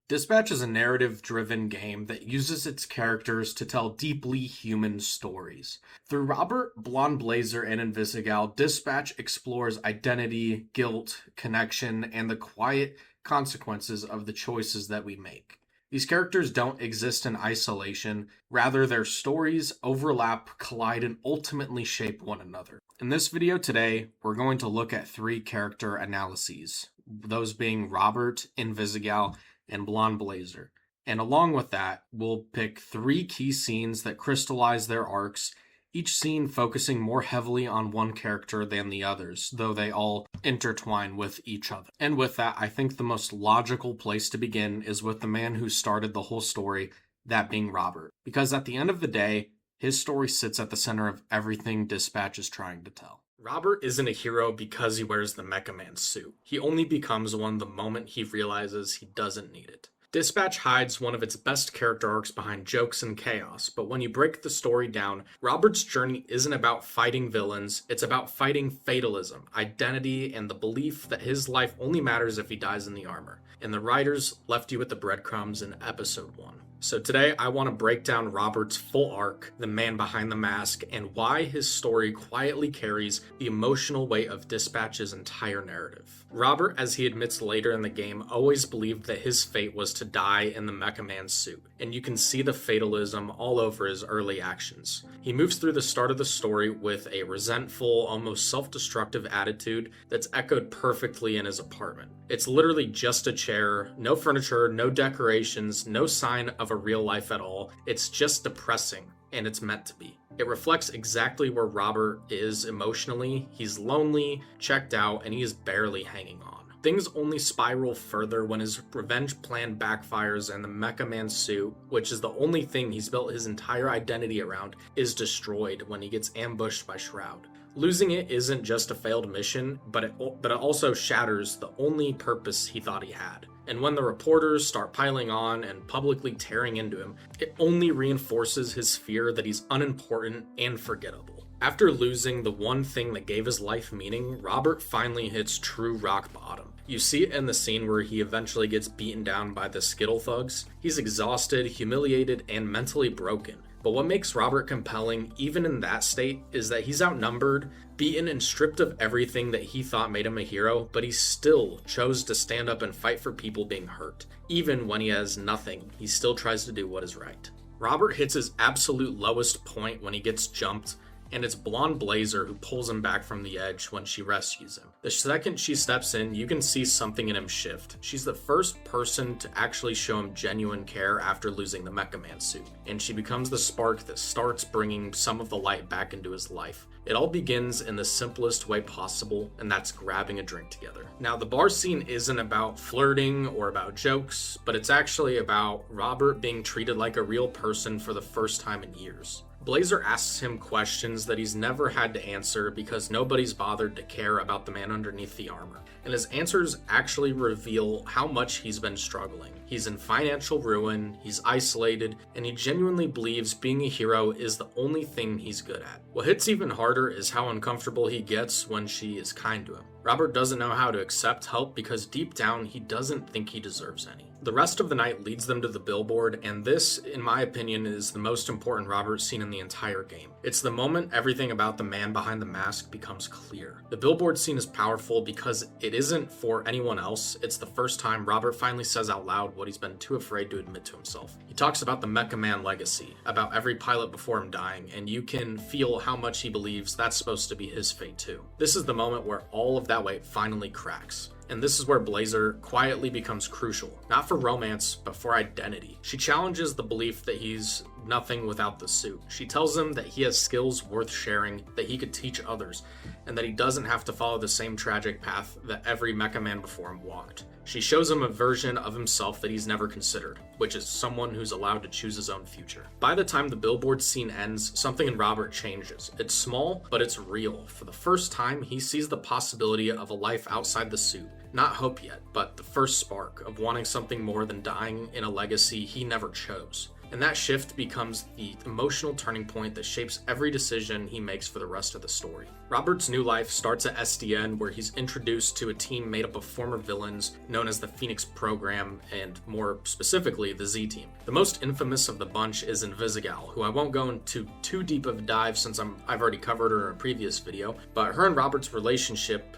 Dispatch is a narrative-driven game that uses its characters to tell deeply human stories. Through Robert, Blonde Blazer, and Invisigal, Dispatch explores identity, guilt, connection, and the quiet consequences of the choices that we make. These characters don't exist in isolation, rather their stories overlap, collide, and ultimately shape one another. In this video today, we're going to look at 3 character analyses, those being Robert, Invisigal, and Blonde Blazer. And along with that, we'll pick 3 key scenes that crystallize their arcs, each scene focusing more heavily on one character than the others, though they all intertwine with each other. And with that, I think the most logical place to begin is with the man who started the whole story, that being Robert. Because at the end of the day, his story sits at the center of everything Dispatch is trying to tell. Robert isn't a hero because he wears the Mecha Man suit. He only becomes one the moment he realizes he doesn't need it. Dispatch hides one of its best character arcs behind jokes and chaos, but when you break the story down, Robert's journey isn't about fighting villains, it's about fighting fatalism, identity, and the belief that his life only matters if he dies in the armor. And the writers left you with the breadcrumbs in episode 1. So today I want to break down Robert's full arc, the man behind the mask, and why his story quietly carries the emotional weight of Dispatch's entire narrative. Robert, as he admits later in the game, always believed that his fate was to die in the Mecha Man suit, and you can see the fatalism all over his early actions. He moves through the start of the story with a resentful, almost self-destructive attitude that's echoed perfectly in his apartment. It's literally just a chair, no furniture, no decorations, no sign of a real life at all. It's just depressing, and it's meant to be. It reflects exactly where Robert is emotionally. He's lonely, checked out, and he is barely hanging on. Things only spiral further when his revenge plan backfires and the Mecha Man suit, which is the only thing he's built his entire identity around, is destroyed when he gets ambushed by Shroud. Losing it isn't just a failed mission, but it also shatters the only purpose he thought he had. And when the reporters start piling on and publicly tearing into him, it only reinforces his fear that he's unimportant and forgettable. After losing the one thing that gave his life meaning, Robert finally hits true rock bottom. You see it in the scene where he eventually gets beaten down by the Skittle thugs. He's exhausted, humiliated, and mentally broken. But what makes Robert compelling, even in that state, is that he's outnumbered, beaten, and stripped of everything that he thought made him a hero, but he still chose to stand up and fight for people being hurt. Even when he has nothing, he still tries to do what is right. Robert hits his absolute lowest point when he gets jumped, and it's Blonde Blazer who pulls him back from the edge when she rescues him. The second she steps in, you can see something in him shift. She's the first person to actually show him genuine care after losing the Mecha Man suit, and she becomes the spark that starts bringing some of the light back into his life. It all begins in the simplest way possible, and that's grabbing a drink together. Now, the bar scene isn't about flirting or about jokes, but it's actually about Robert being treated like a real person for the first time in years. Blazer asks him questions that he's never had to answer because nobody's bothered to care about the man underneath the armor. And his answers actually reveal how much he's been struggling. He's in financial ruin, he's isolated, and he genuinely believes being a hero is the only thing he's good at. What hits even harder is how uncomfortable he gets when she is kind to him. Robert doesn't know how to accept help because deep down he doesn't think he deserves any. The rest of the night leads them to the billboard, and this, in my opinion, is the most important Robert scene in the entire game. It's the moment everything about the man behind the mask becomes clear. The billboard scene is powerful because it isn't for anyone else. It's the first time Robert finally says out loud what he's been too afraid to admit to himself. He talks about the Mecha Man legacy, about every pilot before him dying, and you can feel how much he believes that's supposed to be his fate too. This is the moment where all of that weight finally cracks. And this is where Blazer quietly becomes crucial, not for romance, but for identity. She challenges the belief that he's nothing without the suit. She tells him that he has skills worth sharing, that he could teach others, and that he doesn't have to follow the same tragic path that every Mecha Man before him walked. She shows him a version of himself that he's never considered, which is someone who's allowed to choose his own future. By the time the billboard scene ends, something in Robert changes. It's small, but it's real. For the first time, he sees the possibility of a life outside the suit. Not hope yet, but the first spark of wanting something more than dying in a legacy he never chose. And that shift becomes the emotional turning point that shapes every decision he makes for the rest of the story. Robert's new life starts at SDN, where he's introduced to a team made up of former villains known as the Phoenix Program, and more specifically, the Z Team. The most infamous of the bunch is Invisigal, who I won't go into too deep of a dive since I've already covered her in a previous video, but her and Robert's relationship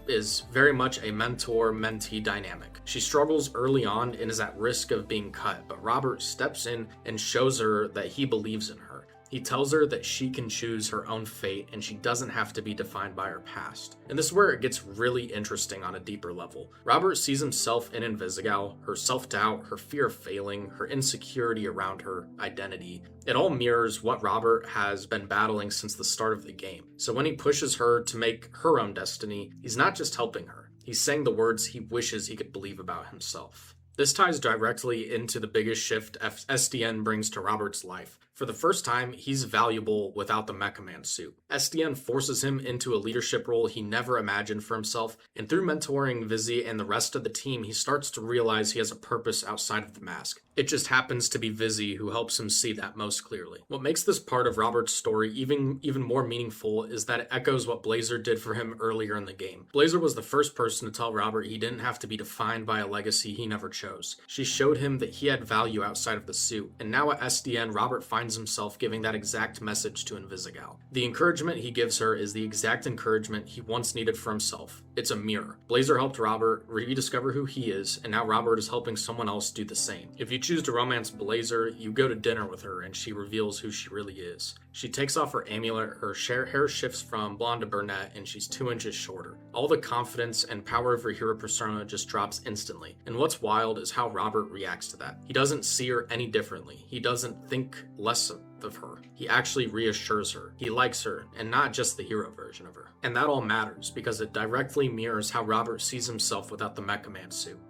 is very much a mentor-mentee dynamic. She struggles early on and is at risk of being cut, but Robert steps in and shows her that he believes in her. He tells her that she can choose her own fate and she doesn't have to be defined by her past. And this is where it gets really interesting on a deeper level. Robert sees himself in Invisigal, her self-doubt, her fear of failing, her insecurity around her identity. It all mirrors what Robert has been battling since the start of the game. So when he pushes her to make her own destiny, he's not just helping her. He's saying the words he wishes he could believe about himself. This ties directly into the biggest shift SDN brings to Robert's life. For the first time, he's valuable without the Mecha Man suit. SDN forces him into a leadership role he never imagined for himself, and through mentoring Vizzy and the rest of the team, he starts to realize he has a purpose outside of the mask. It just happens to be Vizzy who helps him see that most clearly. What makes this part of Robert's story even more meaningful is that it echoes what Blazer did for him earlier in the game. Blazer was the first person to tell Robert he didn't have to be defined by a legacy he never chose. She showed him that he had value outside of the suit, and now at SDN, Robert finds himself giving that exact message to Invisigal. The encouragement he gives her is the exact encouragement he once needed for himself. It's a mirror. Blazer helped Robert rediscover who he is, and now Robert is helping someone else do the same. If you choose to romance Blazer, you go to dinner with her and she reveals who she really is. She takes off her amulet, her hair shifts from blonde to brunette, and she's 2 inches shorter. All the confidence and power of her hero persona just drops instantly. And what's wild is how Robert reacts to that. He doesn't see her any differently. He doesn't think less of her. He actually reassures her. He likes her, and not just the hero version of her. And that all matters because it directly mirrors how Robert sees himself without the Mecha Man suit.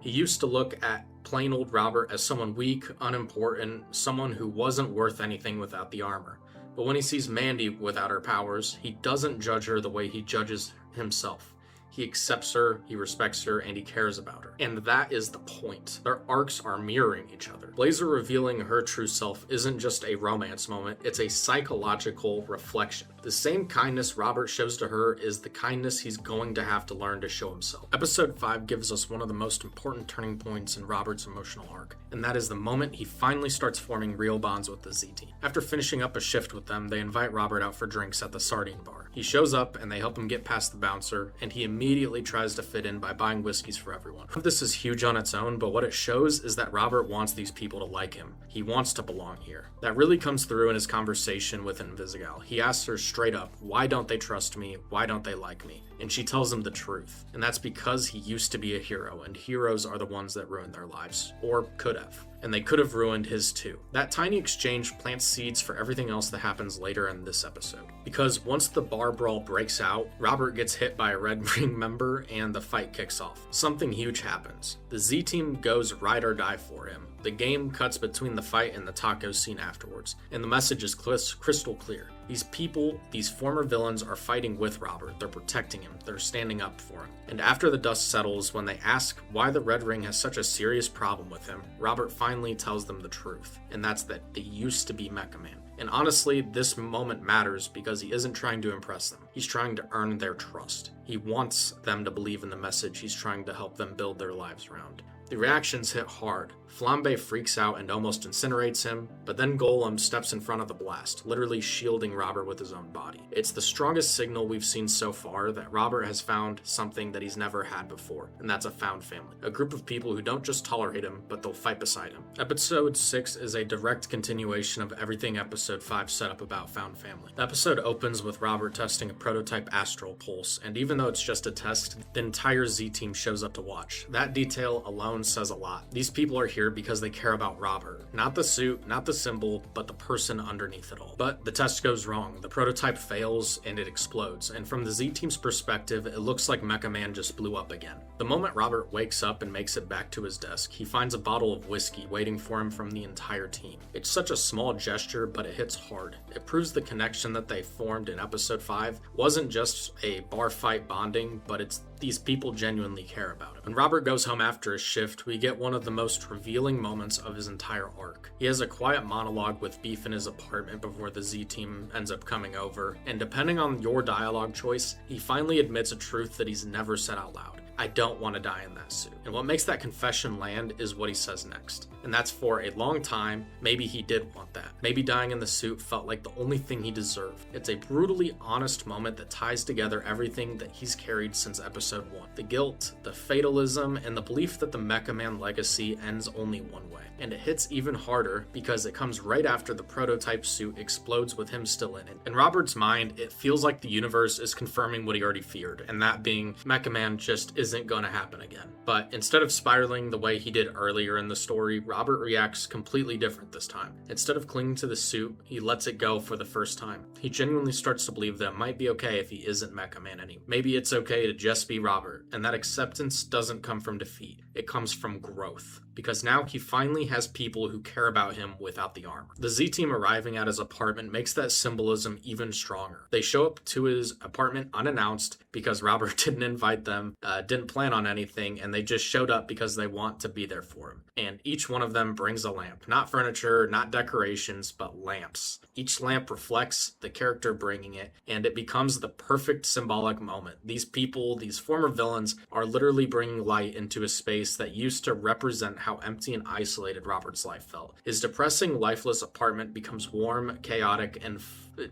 He used to look at plain old Robert as someone weak, unimportant, someone who wasn't worth anything without the armor. But when he sees Mandy without her powers, he doesn't judge her the way he judges himself. He accepts her, he respects her, and he cares about her. And that is the point. Their arcs are mirroring each other. Blazer revealing her true self isn't just a romance moment, it's a psychological reflection. The same kindness Robert shows to her is the kindness he's going to have to learn to show himself. Episode 5 gives us one of the most important turning points in Robert's emotional arc, and that is the moment he finally starts forming real bonds with the Z Team. After finishing up a shift with them, they invite Robert out for drinks at the sardine bar. He shows up and they help him get past the bouncer, and he immediately tries to fit in by buying whiskeys for everyone. This is huge on its own, but what it shows is that Robert wants these people to like him. He wants to belong here. That really comes through in his conversation with Invisigal. He asks her straight up, why don't they trust me? Why don't they like me? And she tells him the truth. And that's because he used to be a hero, and heroes are the ones that ruin their lives. Or could have. And they could have ruined his too. That tiny exchange plants seeds for everything else that happens later in this episode. Because once the bar brawl breaks out, Robert gets hit by a Red Ring member and the fight kicks off. Something huge happens. The Z Team goes ride or die for him. The game cuts between the fight and the taco scene afterwards, and the message is crystal clear. These people, these former villains, are fighting with Robert. They're protecting him. They're standing up for him. And after the dust settles, when they ask why the Red Ring has such a serious problem with him, Robert finally tells them the truth, and that's that they used to be Mecha Man. And honestly, this moment matters because he isn't trying to impress them. He's trying to earn their trust. He wants them to believe in the message he's trying to help them build their lives around. The reactions hit hard. Flambe freaks out and almost incinerates him, but then Golem steps in front of the blast, literally shielding Robert with his own body. It's the strongest signal we've seen so far that Robert has found something that he's never had before, and that's a found family. A group of people who don't just tolerate him, but they'll fight beside him. Episode 6 is a direct continuation of everything Episode 5 set up about found family. The episode opens with Robert testing a prototype astral pulse, and even though it's just a test, the entire Z Team shows up to watch. That detail alone says a lot. These people are here because they care about Robert. Not the suit, not the symbol, but the person underneath it all. But the test goes wrong. The prototype fails and it explodes. And from the Z Team's perspective, it looks like Mecha Man just blew up again. The moment Robert wakes up and makes it back to his desk, he finds a bottle of whiskey waiting for him from the entire team. It's such a small gesture, but it hits hard. It proves the connection that they formed in Episode 5 wasn't just a bar fight bonding, but it's these people genuinely care about him. When Robert goes home after his shift, we get one of the most revealing moments of his entire arc. He has a quiet monologue with Beef in his apartment before the Z-Team ends up coming over, and depending on your dialogue choice, he finally admits a truth that he's never said out loud. I don't want to die in that suit. And what makes that confession land is what he says next. And that's for a long time, maybe he did want that. Maybe dying in the suit felt like the only thing he deserved. It's a brutally honest moment that ties together everything that he's carried since episode 1. The guilt, the fatalism, and the belief that the Mecha Man legacy ends only one way. And it hits even harder because it comes right after the prototype suit explodes with him still in it. In Robert's mind, it feels like the universe is confirming what he already feared, and that being Mecha Man just isn't going to happen again. But instead of spiraling the way he did earlier in the story, Robert reacts completely different this time. Instead of clinging to the suit, he lets it go for the first time. He genuinely starts to believe that it might be okay if he isn't Mecha Man anymore. Maybe it's okay to just be Robert, and that acceptance doesn't come from defeat. It comes from growth. Because now he finally has people who care about him without the armor. The Z-Team arriving at his apartment makes that symbolism even stronger. They show up to his apartment unannounced because Robert didn't invite them, didn't plan on anything, and they just showed up because they want to be there for him. And each one of them brings a lamp. Not furniture, not decorations, but lamps. Each lamp reflects the character bringing it, and it becomes the perfect symbolic moment. These people, these former villains, are literally bringing light into a space that used to represent how empty and isolated Robert's life felt. His depressing, lifeless apartment becomes warm, chaotic, and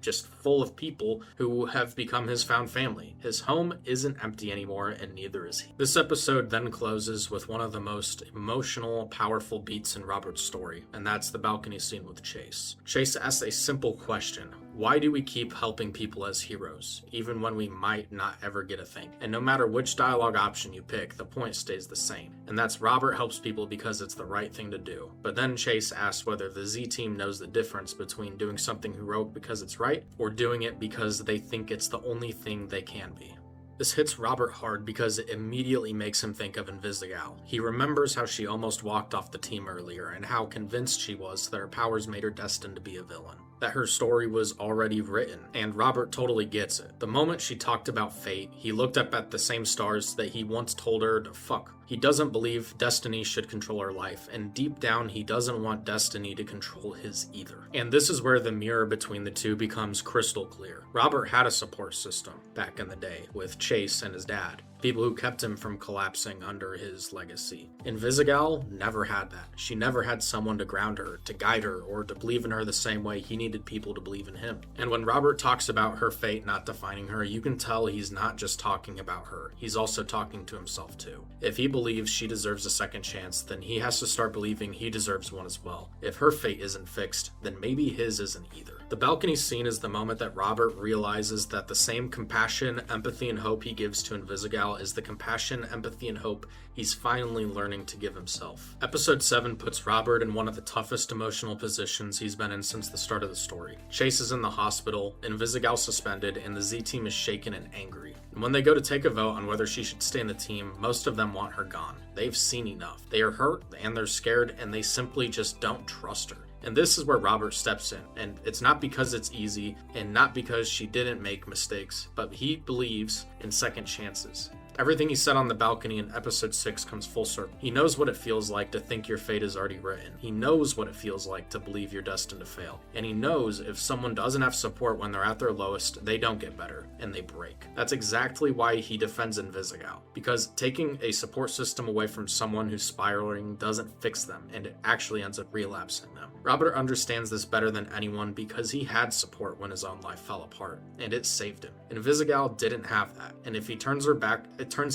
just full of people who have become his found family. His home isn't empty anymore, and neither is he. This episode then closes with one of the most emotional, powerful beats in Robert's story, and that's the balcony scene with Chase. Chase asks a simple question. Why do we keep helping people as heroes, even when we might not ever get a thing? And no matter which dialogue option you pick, the point stays the same. And that's Robert helps people because it's the right thing to do. But then Chase asks whether the Z-Team knows the difference between doing something heroic because it's right, or doing it because they think it's the only thing they can be. This hits Robert hard because it immediately makes him think of Invisigal. He remembers how she almost walked off the team earlier and how convinced she was that her powers made her destined to be a villain. That her story was already written, and Robert totally gets it. The moment she talked about fate, he looked up at the same stars that he once told her to fuck. He doesn't believe destiny should control her life, and deep down he doesn't want destiny to control his either. And this is where the mirror between the two becomes crystal clear. Robert had a support system back in the day with Chase and his dad. People who kept him from collapsing under his legacy. Invisigal never had that. She never had someone to ground her, to guide her, or to believe in her the same way he needed people to believe in him. And when Robert talks about her fate not defining her, you can tell he's not just talking about her. He's also talking to himself too. If he believes she deserves a second chance, then he has to start believing he deserves one as well. If her fate isn't fixed, then maybe his isn't either. The balcony scene is the moment that Robert realizes that the same compassion, empathy, and hope he gives to Invisigal is the compassion, empathy, and hope he's finally learning to give himself. Episode 7 puts Robert in one of the toughest emotional positions he's been in since the start of the story. Chase is in the hospital, Invisigal suspended, and the Z-Team is shaken and angry. And when they go to take a vote on whether she should stay in the team, most of them want her gone. They've seen enough. They are hurt, and they're scared, and they simply just don't trust her. And this is where Robert steps in, and it's not because it's easy, and not because she didn't make mistakes, but he believes in second chances. Everything he said on the balcony in episode 6 comes full circle. He knows what it feels like to think your fate is already written. He knows what it feels like to believe you're destined to fail. And he knows if someone doesn't have support when they're at their lowest, they don't get better, and they break. That's exactly why he defends Invisigal. Because taking a support system away from someone who's spiraling doesn't fix them, and it actually ends up relapsing them. Robert understands this better than anyone because he had support when his own life fell apart, and it saved him. Invisigal didn't have that, and if he turns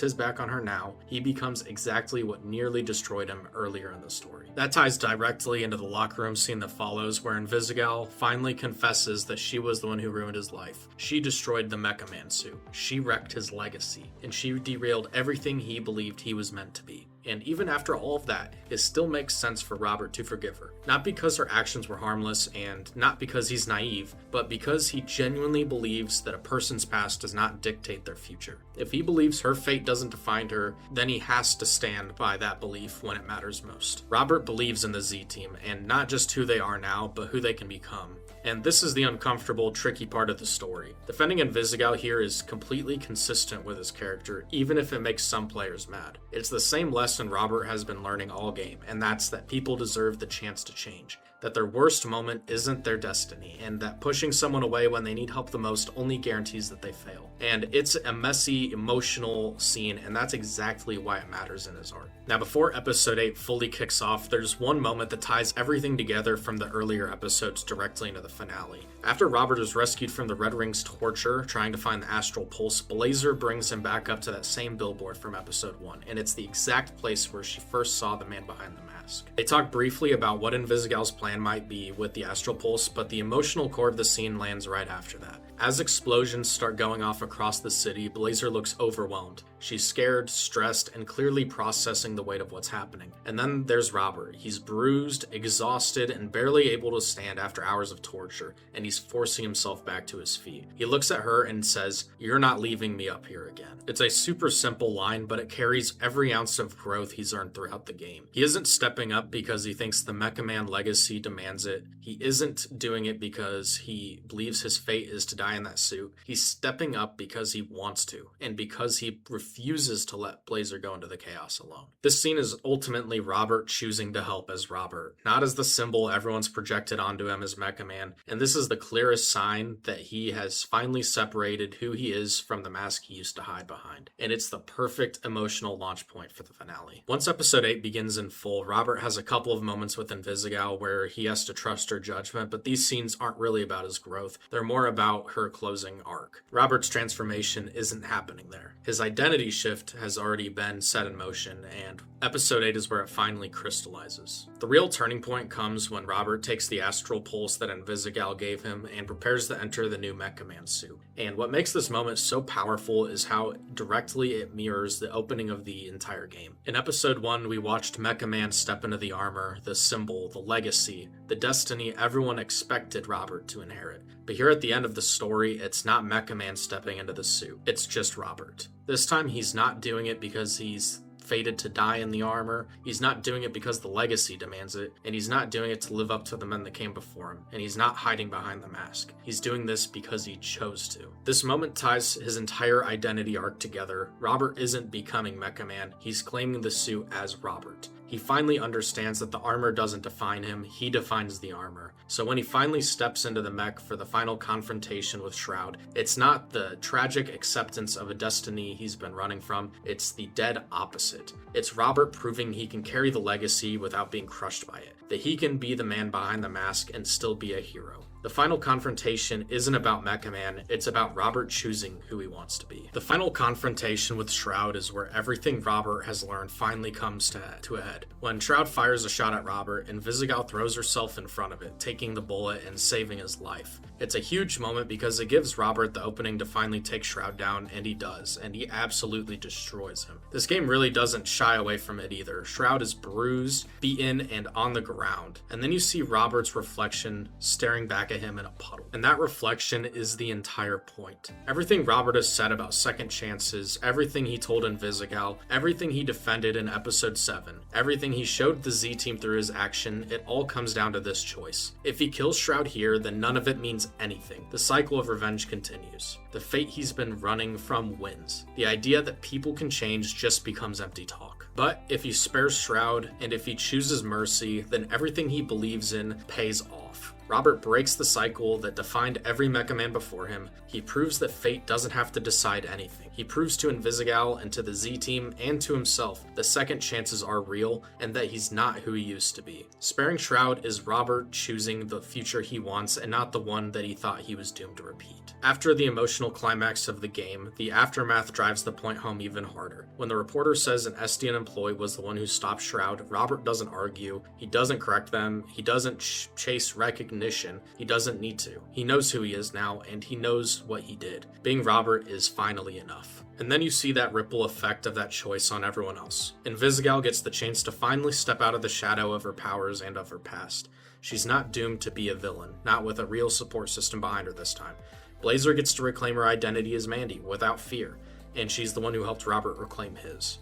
his back on her now, he becomes exactly what nearly destroyed him earlier in the story. That ties directly into the locker room scene that follows, where Invisigal finally confesses that she was the one who ruined his life. She destroyed the Mecha Man suit. She wrecked his legacy, and she derailed everything he believed he was meant to be. And even after all of that, it still makes sense for Robert to forgive her. Not because her actions were harmless, and not because he's naive, but because he genuinely believes that a person's past does not dictate their future. If he believes her fate doesn't define her, then he has to stand by that belief when it matters most. Robert believes in the Z-Team, and not just who they are now, but who they can become. And this is the uncomfortable, tricky part of the story. Defending Invisigal here is completely consistent with his character, even if it makes some players mad. It's the same lesson Robert has been learning all game, and that's that people deserve the chance to change. That their worst moment isn't their destiny, and that pushing someone away when they need help the most only guarantees that they fail. And it's a messy, emotional scene, and that's exactly why it matters in his art. Now, before episode 8 fully kicks off, there's one moment that ties everything together from the earlier episodes directly into the finale. After Robert is rescued from the Red Ring's torture, trying to find the astral pulse, Blazer brings him back up to that same billboard from episode 1, and it's the exact place where she first saw the man behind the mask. They talk briefly about what Invisigal's plan might be with the astral pulse, but the emotional core of the scene lands right after that. As explosions start going off across the city, Blazer looks overwhelmed. She's scared, stressed, and clearly processing the weight of what's happening. And then there's Robert. He's bruised, exhausted, and barely able to stand after hours of torture, and he's forcing himself back to his feet. He looks at her and says, "You're not leaving me up here again." It's a super simple line, but it carries every ounce of growth he's earned throughout the game. He isn't stepping up because he thinks the Mecha Man legacy demands it. He isn't doing it because he believes his fate is to die in that suit. He's stepping up because he wants to, and because he refuses to let Blazer go into the chaos alone. This scene is ultimately Robert choosing to help as Robert, not as the symbol everyone's projected onto him as Mecha Man, and this is the clearest sign that he has finally separated who he is from the mask he used to hide behind. And it's the perfect emotional launch point for the finale. Once episode 8 begins in full, Robert has a couple of moments with Invisigal where he has to trust her judgment, but these scenes aren't really about his growth. They're more about her closing arc. Robert's transformation isn't happening there. His identity shift has already been set in motion, and episode 8 is where it finally crystallizes. The real turning point comes when Robert takes the astral pulse that Invisigal gave him and prepares to enter the new Mecha Man suit. And what makes this moment so powerful is how directly it mirrors the opening of the entire game. In episode 1, we watched Mecha Man step into the armor, the symbol, the legacy, the destiny everyone expected Robert to inherit. But here at the end of the story, it's not Mecha Man stepping into the suit. It's just Robert. This time he's not doing it because he's fated to die in the armor. He's not doing it because the legacy demands it, and he's not doing it to live up to the men that came before him, and he's not hiding behind the mask. He's doing this because he chose to. This moment ties his entire identity arc together. Robert isn't becoming Mecha Man, he's claiming the suit as Robert. He finally understands that the armor doesn't define him, he defines the armor. So when he finally steps into the mech for the final confrontation with Shroud, it's not the tragic acceptance of a destiny he's been running from, it's the dead opposite. It's Robert proving he can carry the legacy without being crushed by it, that he can be the man behind the mask and still be a hero. The final confrontation isn't about Mecha Man, it's about Robert choosing who he wants to be. The final confrontation with Shroud is where everything Robert has learned finally comes to a head. When Shroud fires a shot at Robert, Invisigal throws herself in front of it, taking the bullet and saving his life. It's a huge moment because it gives Robert the opening to finally take Shroud down, and he does, and he absolutely destroys him. This game really doesn't shy away from it either. Shroud is bruised, beaten, and on the ground. And then you see Robert's reflection staring back at him in a puddle. And that reflection is the entire point. Everything Robert has said about second chances, everything he told Invisigal, everything he defended in episode 7, everything he showed the Z-Team through his action, it all comes down to this choice. If he kills Shroud here, then none of it means anything. The cycle of revenge continues. The fate he's been running from wins. The idea that people can change just becomes empty talk. But if he spares Shroud, and if he chooses mercy, then everything he believes in pays off. Robert breaks the cycle that defined every Mecha Man before him. He proves that fate doesn't have to decide anything. He proves to Invisigal and to the Z-Team and to himself that second chances are real and that he's not who he used to be. Sparing Shroud is Robert choosing the future he wants and not the one that he thought he was doomed to repeat. After the emotional climax of the game, the aftermath drives the point home even harder. When the reporter says an SDN employee was the one who stopped Shroud, Robert doesn't argue, he doesn't correct them, he doesn't chase recognition, he doesn't need to. He knows who he is now, and he knows what he did. Being Robert is finally enough. And then you see that ripple effect of that choice on everyone else. Invisigal gets the chance to finally step out of the shadow of her powers and of her past. She's not doomed to be a villain, not with a real support system behind her this time. Blazer gets to reclaim her identity as Mandy without fear, and she's the one who helped Robert reclaim his.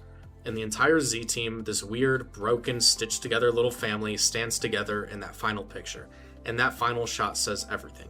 And the entire Z-Team, this weird, broken, stitched together little family, stands together in that final picture. And that final shot says everything.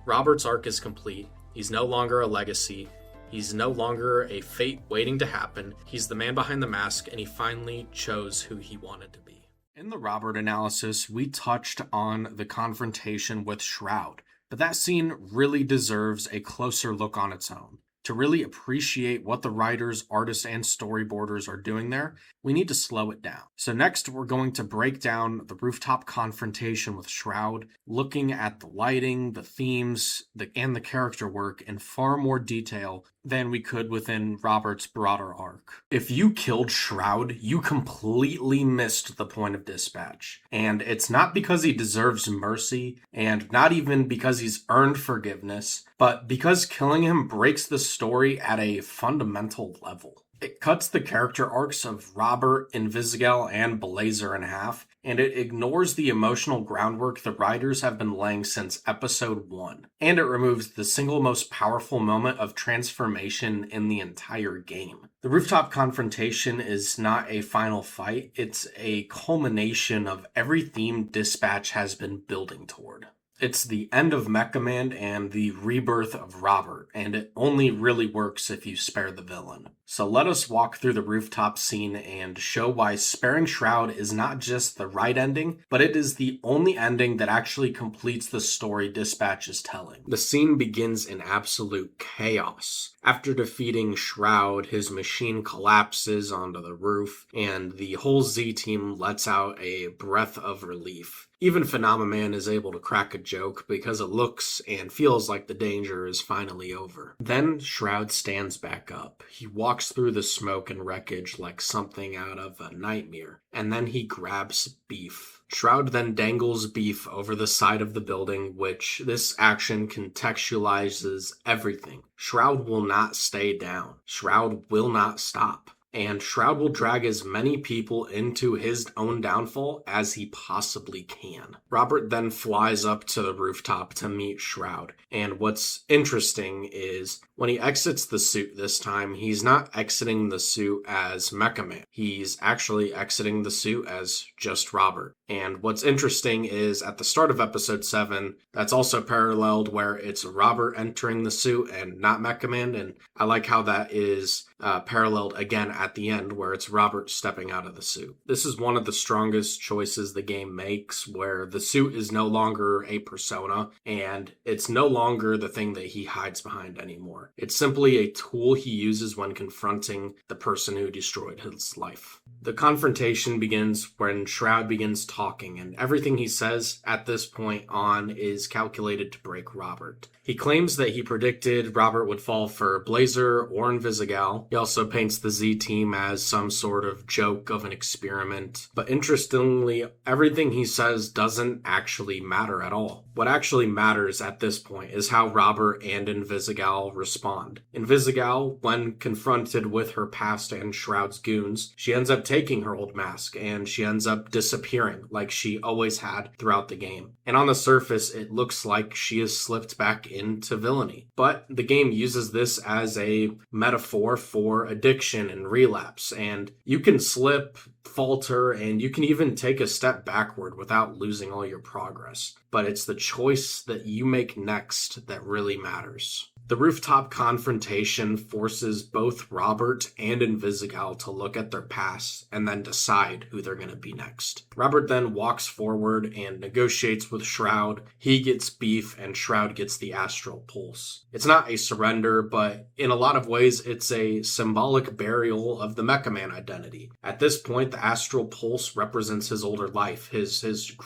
Robert's arc is complete. He's no longer a legacy. He's no longer a fate waiting to happen. He's the man behind the mask, and he finally chose who he wanted to be. In the Robert analysis, we touched on the confrontation with Shroud, but that scene really deserves a closer look on its own. To really appreciate what the writers, artists, and storyboarders are doing there, we need to slow it down. So next, we're going to break down the rooftop confrontation with Shroud, looking at the lighting, the themes, and the character work in far more detail than we could within Robert's broader arc. If you killed Shroud, you completely missed the point of Dispatch. And it's not because he deserves mercy, and not even because he's earned forgiveness, but because killing him breaks the story at a fundamental level. It cuts the character arcs of Robert, Invisigal, and Blazer in half, and it ignores the emotional groundwork the writers have been laying since episode 1. And it removes the single most powerful moment of transformation in the entire game. The rooftop confrontation is not a final fight, it's a culmination of every theme Dispatch has been building toward. It's the end of Mecha Man and the rebirth of Robert, and it only really works if you spare the villain. So let us walk through the rooftop scene and show why sparing Shroud is not just the right ending, but it is the only ending that actually completes the story Dispatch is telling. The scene begins in absolute chaos. After defeating Shroud, his machine collapses onto the roof, and the whole Z-team lets out a breath of relief. Even Phenomenon is able to crack a joke because it looks and feels like the danger is finally over. Then Shroud stands back up. He walks through the smoke and wreckage like something out of a nightmare, and then he grabs Beef. Shroud then dangles Beef over the side of the building, which this action contextualizes everything. Shroud will not stay down. Shroud will not stop. And Shroud will drag as many people into his own downfall as he possibly can. Robert then flies up to the rooftop to meet Shroud. And what's interesting is when he exits the suit this time, he's not exiting the suit as Mecha Man. He's actually exiting the suit as just Robert. And what's interesting is at the start of episode 7, that's also paralleled where it's Robert entering the suit and not Mecha Man. And I like how that is paralleled again at the end where it's Robert stepping out of the suit. This is one of the strongest choices the game makes, where the suit is no longer a persona and it's no longer the thing that he hides behind anymore. It's simply a tool he uses when confronting the person who destroyed his life. The confrontation begins when Shroud begins talking, and everything he says at this point on is calculated to break Robert. He claims that he predicted Robert would fall for Blazer or Invisigal. He also paints the Z-team as some sort of joke of an experiment. But interestingly, everything he says doesn't actually matter at all. What actually matters at this point is how Robert and Invisigal respond. Invisigal, when confronted with her past and Shroud's goons, she ends up taking her old mask and she ends up disappearing like she always had throughout the game. And on the surface, it looks like she has slipped back into villainy. But the game uses this as a metaphor for addiction and relapse, and you can slip, falter, and you can even take a step backward without losing all your progress. But it's the choice that you make next that really matters. The rooftop confrontation forces both Robert and Invisigal to look at their past and then decide who they're going to be next. Robert then walks forward and negotiates with Shroud. He gets Beef and Shroud gets the astral pulse. It's not a surrender, but in a lot of ways it's a symbolic burial of the Mecha Man identity. At this point, the astral pulse represents his older life, his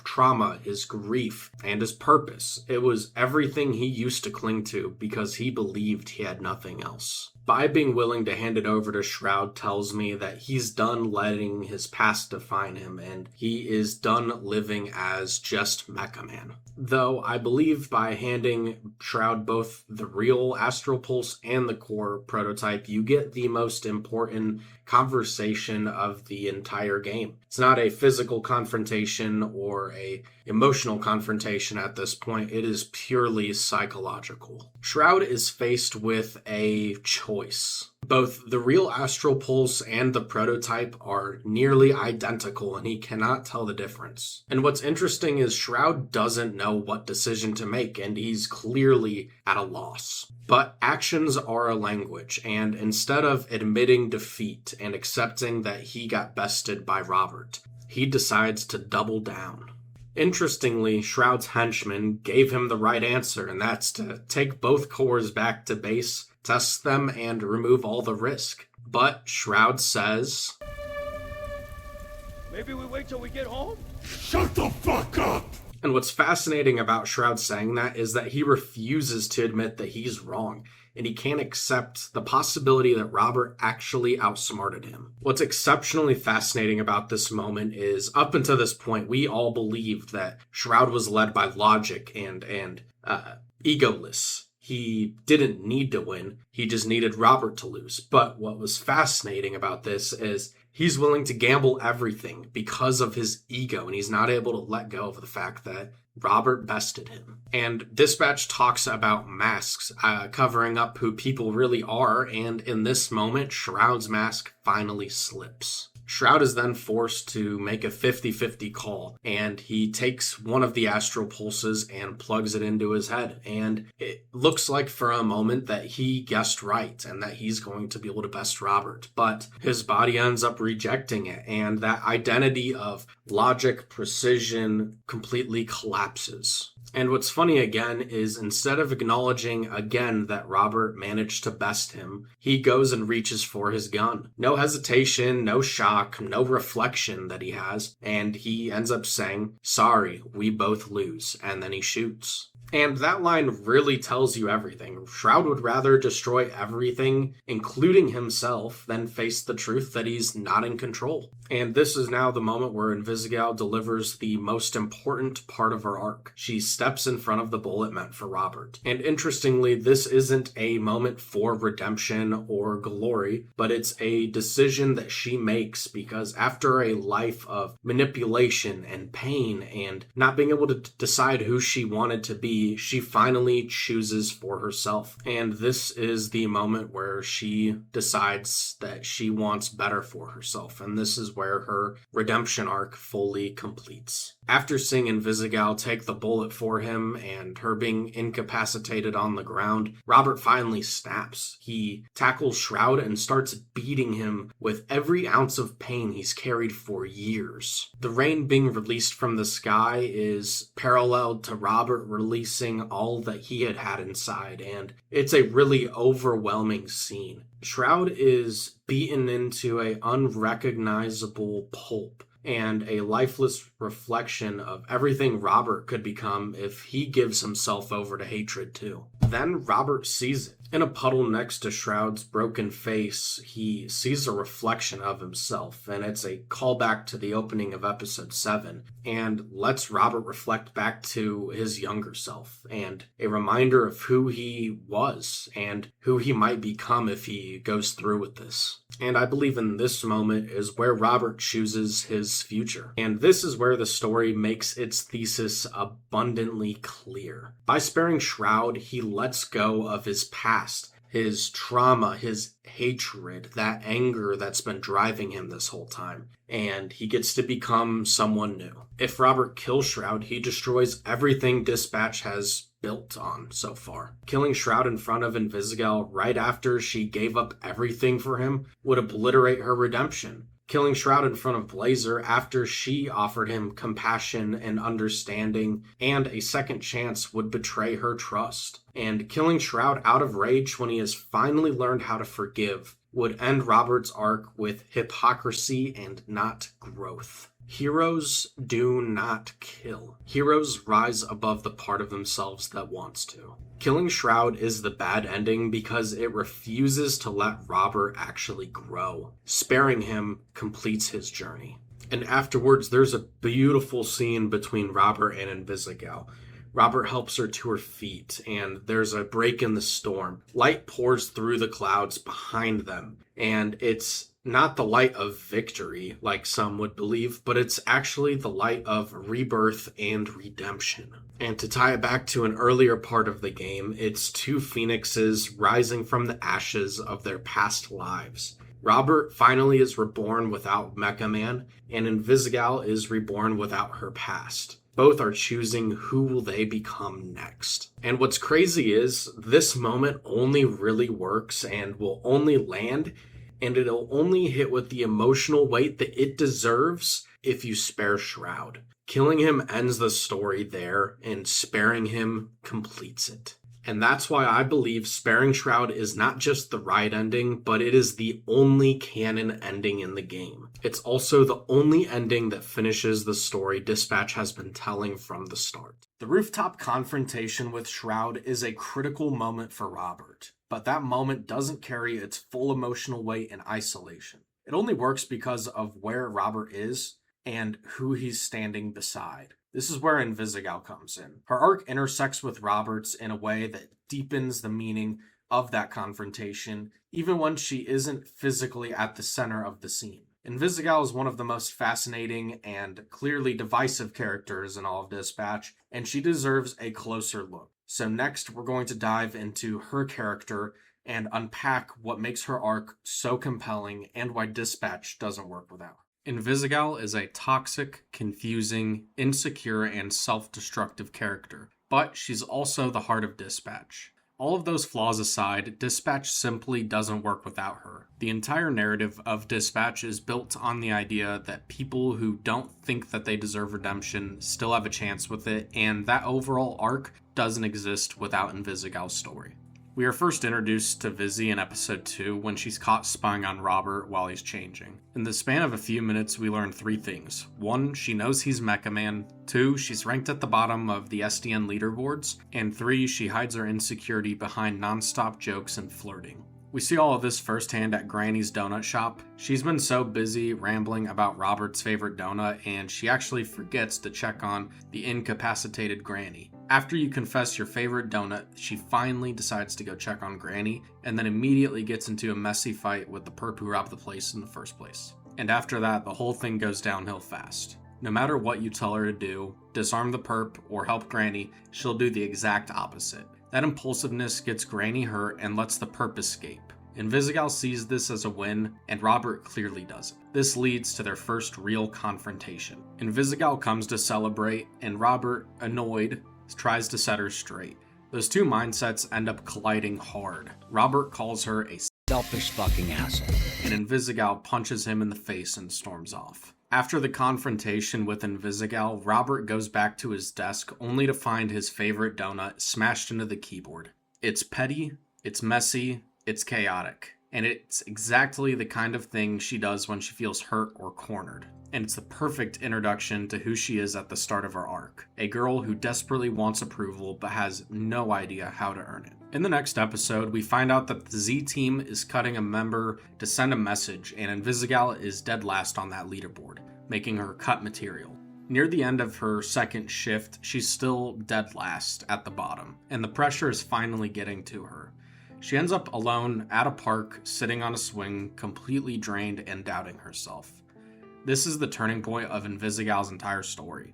trauma, his grief, and his purpose. It was everything he used to cling to because he believed he had nothing else. By being willing to hand it over to Shroud tells me that he's done letting his past define him and he is done living as just Mecha Man. Though I believe by handing Shroud both the real Astral Pulse and the core prototype, you get the most important conversation of the entire game. It's not a physical confrontation or a emotional confrontation at this point. It is purely psychological. Shroud is faced with a choice. voice. Both the real astral pulse and the prototype are nearly identical, and he cannot tell the difference. And what's interesting is Shroud doesn't know what decision to make, and he's clearly at a loss. But actions are a language, and instead of admitting defeat and accepting that he got bested by Robert, he decides to double down. Interestingly, Shroud's henchman gave him the right answer, and that's to take both cores back to base, test them, and remove all the risk. But Shroud says, "Maybe we wait till we get home?" Shut the fuck up! And what's fascinating about Shroud saying that is that he refuses to admit that he's wrong, and he can't accept the possibility that Robert actually outsmarted him. What's exceptionally fascinating about this moment is, up until this point, we all believed that Shroud was led by logic and egoless. He didn't need to win, he just needed Robert to lose. But what was fascinating about this is he's willing to gamble everything because of his ego, and he's not able to let go of the fact that Robert bested him. And Dispatch talks about masks covering up who people really are, and in this moment, Shroud's mask finally slips. Shroud is then forced to make a 50-50 call, and he takes one of the astral pulses and plugs it into his head. And it looks like for a moment that he guessed right and that he's going to be able to best Robert. But his body ends up rejecting it, and that identity of logic, precision completely collapses. And what's funny again is instead of acknowledging again that Robert managed to best him, he goes and reaches for his gun. No hesitation, no shock, no reflection that he has, and he ends up saying, "Sorry, we both lose," and then he shoots. And that line really tells you everything. Shroud would rather destroy everything, including himself, than face the truth that he's not in control. And this is now the moment where Invisigal delivers the most important part of her arc. She steps in front of the bullet meant for Robert. And interestingly, this isn't a moment for redemption or glory, but it's a decision that she makes because after a life of manipulation and pain and not being able to decide who she wanted to be, she finally chooses for herself. And this is the moment where she decides that she wants better for herself. And this is where her redemption arc fully completes. After seeing Invisigal take the bullet for him and her being incapacitated on the ground, Robert finally snaps. He tackles Shroud and starts beating him with every ounce of pain he's carried for years. The rain being released from the sky is paralleled to Robert releasing all that he had inside, and it's a really overwhelming scene. Shroud is beaten into a unrecognizable pulp and a lifeless reflection of everything Robert could become if he gives himself over to hatred too. Then Robert sees it. In a puddle next to Shroud's broken face, he sees a reflection of himself, and it's a callback to the opening of episode 7, and lets Robert reflect back to his younger self, and a reminder of who he was, and who he might become if he goes through with this. And I believe in this moment is where Robert chooses his future. And this is where the story makes its thesis abundantly clear. By sparing Shroud, he lets go of his past, his trauma, his hatred, that anger that's been driving him this whole time. And he gets to become someone new. If Robert kills Shroud, he destroys everything Dispatch has built on so far. Killing Shroud in front of Invisigal right after she gave up everything for him would obliterate her redemption. Killing Shroud in front of Blazer after she offered him compassion and understanding and a second chance would betray her trust. And killing Shroud out of rage when he has finally learned how to forgive would end Robert's arc with hypocrisy and not growth. Heroes do not kill. Heroes rise above the part of themselves that wants to. Killing Shroud is the bad ending because it refuses to let Robert actually grow. Sparing him completes his journey. And afterwards, there's a beautiful scene between Robert and Invisigal. Robert helps her to her feet, and there's a break in the storm. Light pours through the clouds behind them, and it's Not the light of victory, like some would believe, but it's actually the light of rebirth and redemption. And to tie it back to an earlier part of the game, it's two phoenixes rising from the ashes of their past lives. Robert finally is reborn without Mecha Man, and Invisigal is reborn without her past. Both are choosing who will they become next. And what's crazy is this moment only really works and will only land, and it'll only hit with the emotional weight that it deserves if you spare Shroud. Killing him ends the story there, and sparing him completes it. And that's why I believe sparing Shroud is not just the right ending, but it is the only canon ending in the game. It's also the only ending that finishes the story Dispatch has been telling from the start. The rooftop confrontation with Shroud is a critical moment for Robert, but that moment doesn't carry its full emotional weight in isolation. It only works because of where Robert is and who he's standing beside. This is where Invisigal comes in. Her arc intersects with Robert's in a way that deepens the meaning of that confrontation, even when she isn't physically at the center of the scene. Invisigal is one of the most fascinating and clearly divisive characters in all of Dispatch, and she deserves a closer look. So next, we're going to dive into her character and unpack what makes her arc so compelling and why Dispatch doesn't work without her. Invisigal is a toxic, confusing, insecure, and self-destructive character, but she's also the heart of Dispatch. All of those flaws aside, Dispatch simply doesn't work without her. The entire narrative of Dispatch is built on the idea that people who don't think that they deserve redemption still have a chance with it, and that overall arc doesn't exist without Invisigal's story. We are first introduced to Vizzy in episode 2 when she's caught spying on Robert while he's changing. In the span of a few minutes, we learn 3 things. 1, she knows he's Mecha Man. 2, she's ranked at the bottom of the SDN leaderboards. And 3, she hides her insecurity behind non-stop jokes and flirting. We see all of this firsthand at Granny's donut shop. She's been so busy rambling about Robert's favorite donut, and she actually forgets to check on the incapacitated Granny. After you confess your favorite donut, she finally decides to go check on Granny, and then immediately gets into a messy fight with the perp who robbed the place in the first place. And after that, the whole thing goes downhill fast. No matter what you tell her to do, disarm the perp or help Granny, she'll do the exact opposite. That impulsiveness gets Granny hurt and lets the perp escape. Invisigal sees this as a win, and Robert clearly doesn't. This leads to their first real confrontation. Invisigal comes to celebrate, and Robert, annoyed, tries to set her straight. Those two mindsets end up colliding hard. Robert calls her a selfish fucking asshole, and Invisigal punches him in the face and storms off. After the confrontation with Invisigal, Robert goes back to his desk only to find his favorite donut smashed into the keyboard. It's petty, it's messy, it's chaotic, and it's exactly the kind of thing she does when she feels hurt or cornered. And it's the perfect introduction to who she is at the start of her arc. A girl who desperately wants approval but has no idea how to earn it. In the next episode, we find out that the Z team is cutting a member to send a message, and Invisigal is dead last on that leaderboard, making her cut material. Near the end of her second shift, she's still dead last at the bottom, and the pressure is finally getting to her. She ends up alone at a park, sitting on a swing, completely drained and doubting herself. This is the turning point of Invisigal's entire story.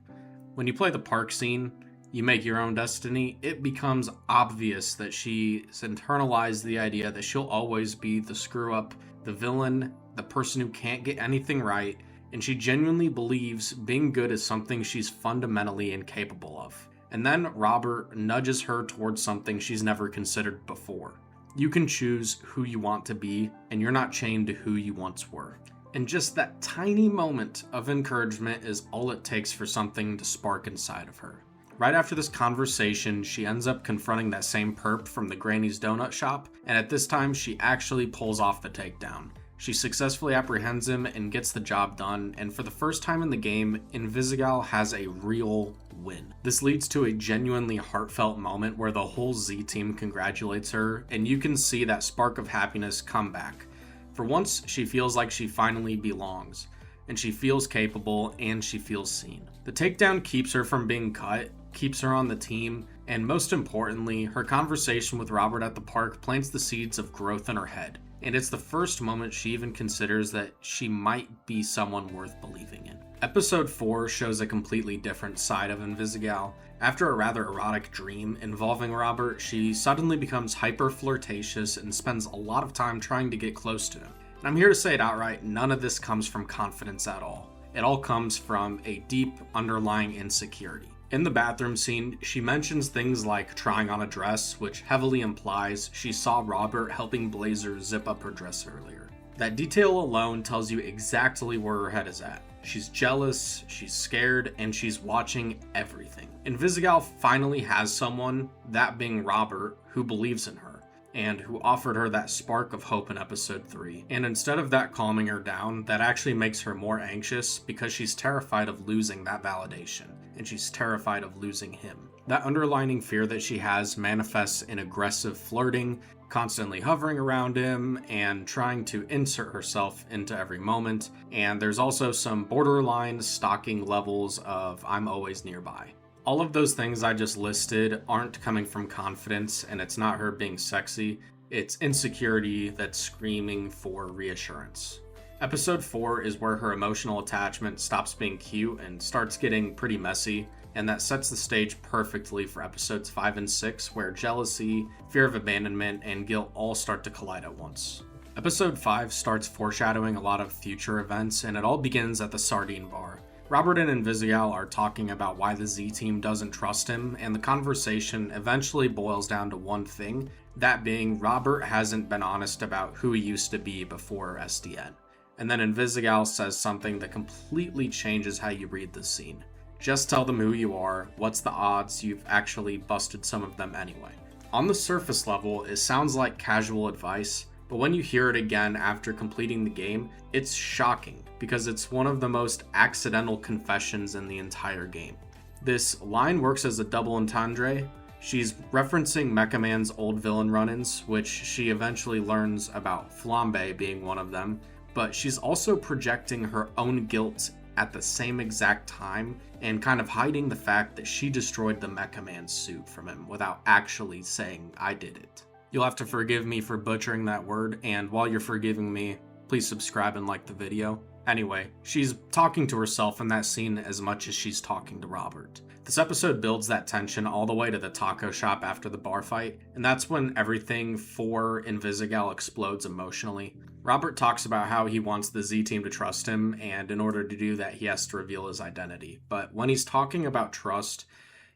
When you play the park scene, you make your own destiny, it becomes obvious that she's internalized the idea that she'll always be the screw-up, the villain, the person who can't get anything right, and she genuinely believes being good is something she's fundamentally incapable of. And then Robert nudges her towards something she's never considered before. You can choose who you want to be, and you're not chained to who you once were. And just that tiny moment of encouragement is all it takes for something to spark inside of her. Right after this conversation, she ends up confronting that same perp from the Granny's donut shop, and at this time she actually pulls off the takedown. She successfully apprehends him and gets the job done, and for the first time in the game, Invisigal has a real win. This leads to a genuinely heartfelt moment where the whole Z team congratulates her, and you can see that spark of happiness come back. For once, she feels like she finally belongs, and she feels capable, and she feels seen. The takedown keeps her from being cut, keeps her on the team, and most importantly, her conversation with Robert at the park plants the seeds of growth in her head. and it's the first moment she even considers that she might be someone worth believing in. Episode 4 shows a completely different side of Invisigal. After a rather erotic dream involving Robert, she suddenly becomes hyper flirtatious and spends a lot of time trying to get close to him. And I'm here to say it outright, none of this comes from confidence at all. It all comes from a deep underlying insecurity. In the bathroom scene, she mentions things like trying on a dress, which heavily implies she saw Robert helping Blazer zip up her dress earlier. That detail alone tells you exactly where her head is at. She's jealous, she's scared, and she's watching everything. Invisigal finally has someone, that being Robert, who believes in her, and who offered her that spark of hope in episode 3. And instead of that calming her down, that actually makes her more anxious because she's terrified of losing that validation, and she's terrified of losing him. That underlying fear that she has manifests in aggressive flirting, constantly hovering around him and trying to insert herself into every moment. And there's also some borderline stalking levels of I'm always nearby. All of those things I just listed aren't coming from confidence, and it's not her being sexy. It's insecurity that's screaming for reassurance. Episode 4 is where her emotional attachment stops being cute and starts getting pretty messy, and that sets the stage perfectly for episodes 5 and 6, where jealousy, fear of abandonment, and guilt all start to collide at once. Episode 5 starts foreshadowing a lot of future events, and it all begins at the sardine bar. Robert and Invisigal are talking about why the Z-Team doesn't trust him, and the conversation eventually boils down to one thing, that being Robert hasn't been honest about who he used to be before SDN. And then Invisigal says something that completely changes how you read this scene. Just tell them who you are, what's the odds you've actually busted some of them anyway. On the surface level, it sounds like casual advice, but when you hear it again after completing the game, it's shocking because it's one of the most accidental confessions in the entire game. This line works as a double entendre. She's referencing Mecha Man's old villain run-ins, which she eventually learns about Flambe being one of them, but she's also projecting her own guilt at the same exact time and kind of hiding the fact that she destroyed the Mecha Man suit from him without actually saying, I did it. You'll have to forgive me for butchering that word, and while you're forgiving me, please subscribe and like the video. Anyway, she's talking to herself in that scene as much as she's talking to Robert. This episode builds that tension all the way to the taco shop after the bar fight, and that's when everything for Invisigal explodes emotionally. Robert talks about how he wants the Z-Team to trust him, and in order to do that, he has to reveal his identity. But when he's talking about trust,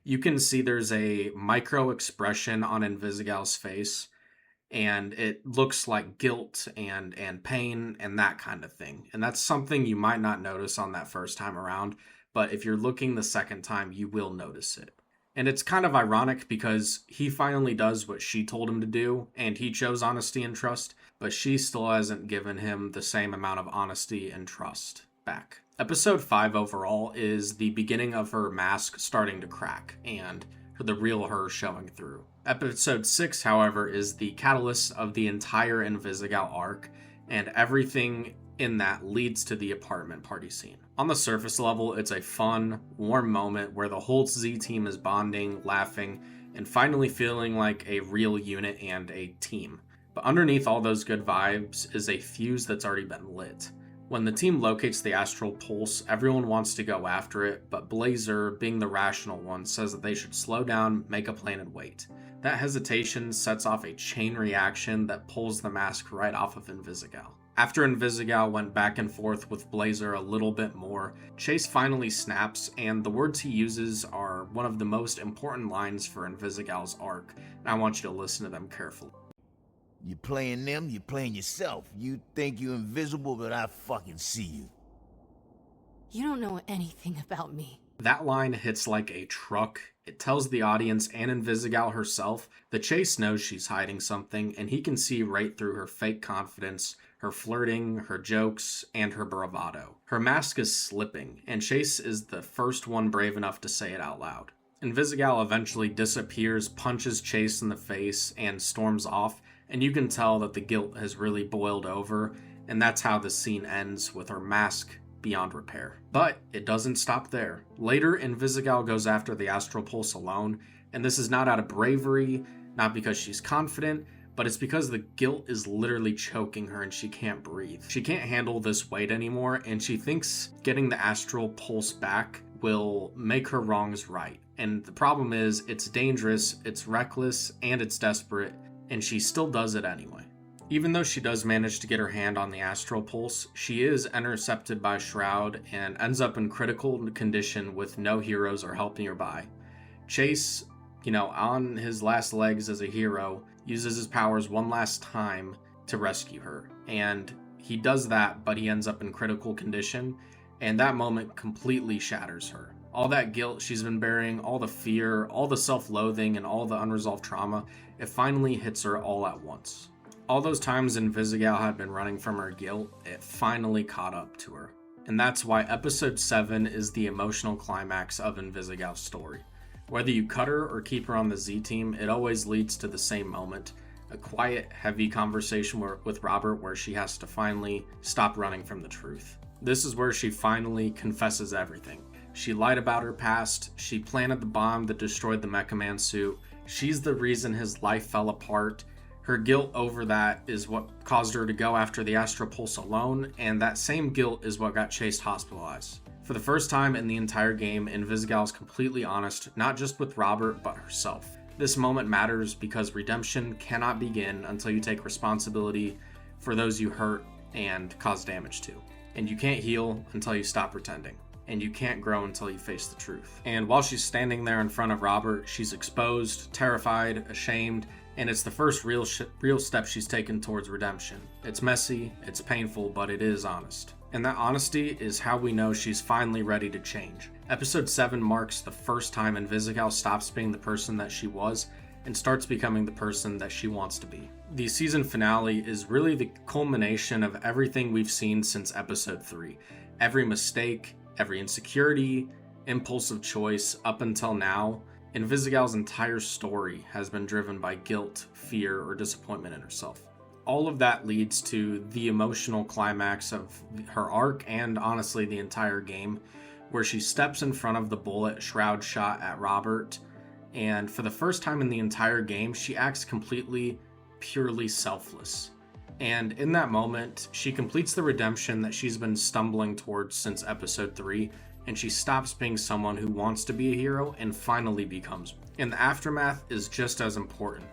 you can see there's a micro expression on Invisigal's face, and it looks like guilt and pain and that kind of thing. And that's something you might not notice on that first time around, but if you're looking the second time, you will notice it. And it's kind of ironic because he finally does what she told him to do, and he chose honesty and trust, but she still hasn't given him the same amount of honesty and trust back. Episode 5 overall is the beginning of her mask starting to crack, and the real her showing through. Episode 6, however, is the catalyst of the entire Invisigal arc, and everything in that leads to the apartment party scene. On the surface level, it's a fun, warm moment where the whole Z-Team is bonding, laughing, and finally feeling like a real unit and a team. But underneath all those good vibes is a fuse that's already been lit. When the team locates the astral pulse, everyone wants to go after it, but Blazer, being the rational one, says that they should slow down, make a plan, and wait. That hesitation sets off a chain reaction that pulls the mask right off of Invisigal. After Invisigal went back and forth with Blazer a little bit more, Chase finally snaps, and the words he uses are one of the most important lines for Invisigal's arc, and I want you to listen to them carefully. You playing them, you playing yourself. You think you're invisible, but I fucking see you. You don't know anything about me. That line hits like a truck. It tells the audience and Invisigal herself that Chase knows she's hiding something, and he can see right through her fake confidence, her flirting, her jokes, and her bravado. Her mask is slipping, and Chase is the first one brave enough to say it out loud. Invisigal eventually disappears, punches Chase in the face, and storms off, and you can tell that the guilt has really boiled over, and that's how the scene ends with her mask beyond repair. But it doesn't stop there. Later, Invisigal goes after the astral pulse alone, and this is not out of bravery, not because she's confident, but it's because the guilt is literally choking her and she can't breathe. She can't handle this weight anymore, and she thinks getting the astral pulse back will make her wrongs right. And the problem is, it's dangerous, it's reckless, and it's desperate, and she still does it anyway. Even though she does manage to get her hand on the astral pulse, she is intercepted by Shroud and ends up in critical condition with no heroes or help nearby. Chase, on his last legs as a hero, uses his powers one last time to rescue her. And he does that, but he ends up in critical condition, and that moment completely shatters her. All that guilt she's been bearing, all the fear, all the self-loathing, and all the unresolved trauma, it finally hits her all at once. All those times Invisigal had been running from her guilt, it finally caught up to her. And that's why episode 7 is the emotional climax of Invisigal's story. Whether you cut her or keep her on the Z team, it always leads to the same moment. A quiet, heavy conversation with Robert where she has to finally stop running from the truth. This is where she finally confesses everything. She lied about her past, she planted the bomb that destroyed the Mecha Man suit, she's the reason his life fell apart. Her guilt over that is what caused her to go after the Astral Pulse alone, and that same guilt is what got Chase hospitalized. For the first time in the entire game, Invisigal is completely honest, not just with Robert, but herself. This moment matters because redemption cannot begin until you take responsibility for those you hurt and cause damage to. And you can't heal until you stop pretending. And you can't grow until you face the truth. And while she's standing there in front of Robert, she's exposed, terrified, ashamed, and it's the first real step she's taken towards redemption. It's messy, it's painful, but it is honest. And that honesty is how we know she's finally ready to change. Episode 7 marks the first time Invisigal stops being the person that she was and starts becoming the person that she wants to be. The season finale is really the culmination of everything we've seen since episode 3. Every mistake, every insecurity, impulsive choice up until now, Invisigal's entire story has been driven by guilt, fear, or disappointment in herself. All of that leads to the emotional climax of her arc and honestly the entire game, where she steps in front of the bullet Shroud shot at Robert, and for the first time in the entire game, she acts completely, purely selfless. And in that moment, she completes the redemption that she's been stumbling towards since episode 3, and she stops being someone who wants to be a hero and finally becomes one. And the aftermath is just as important.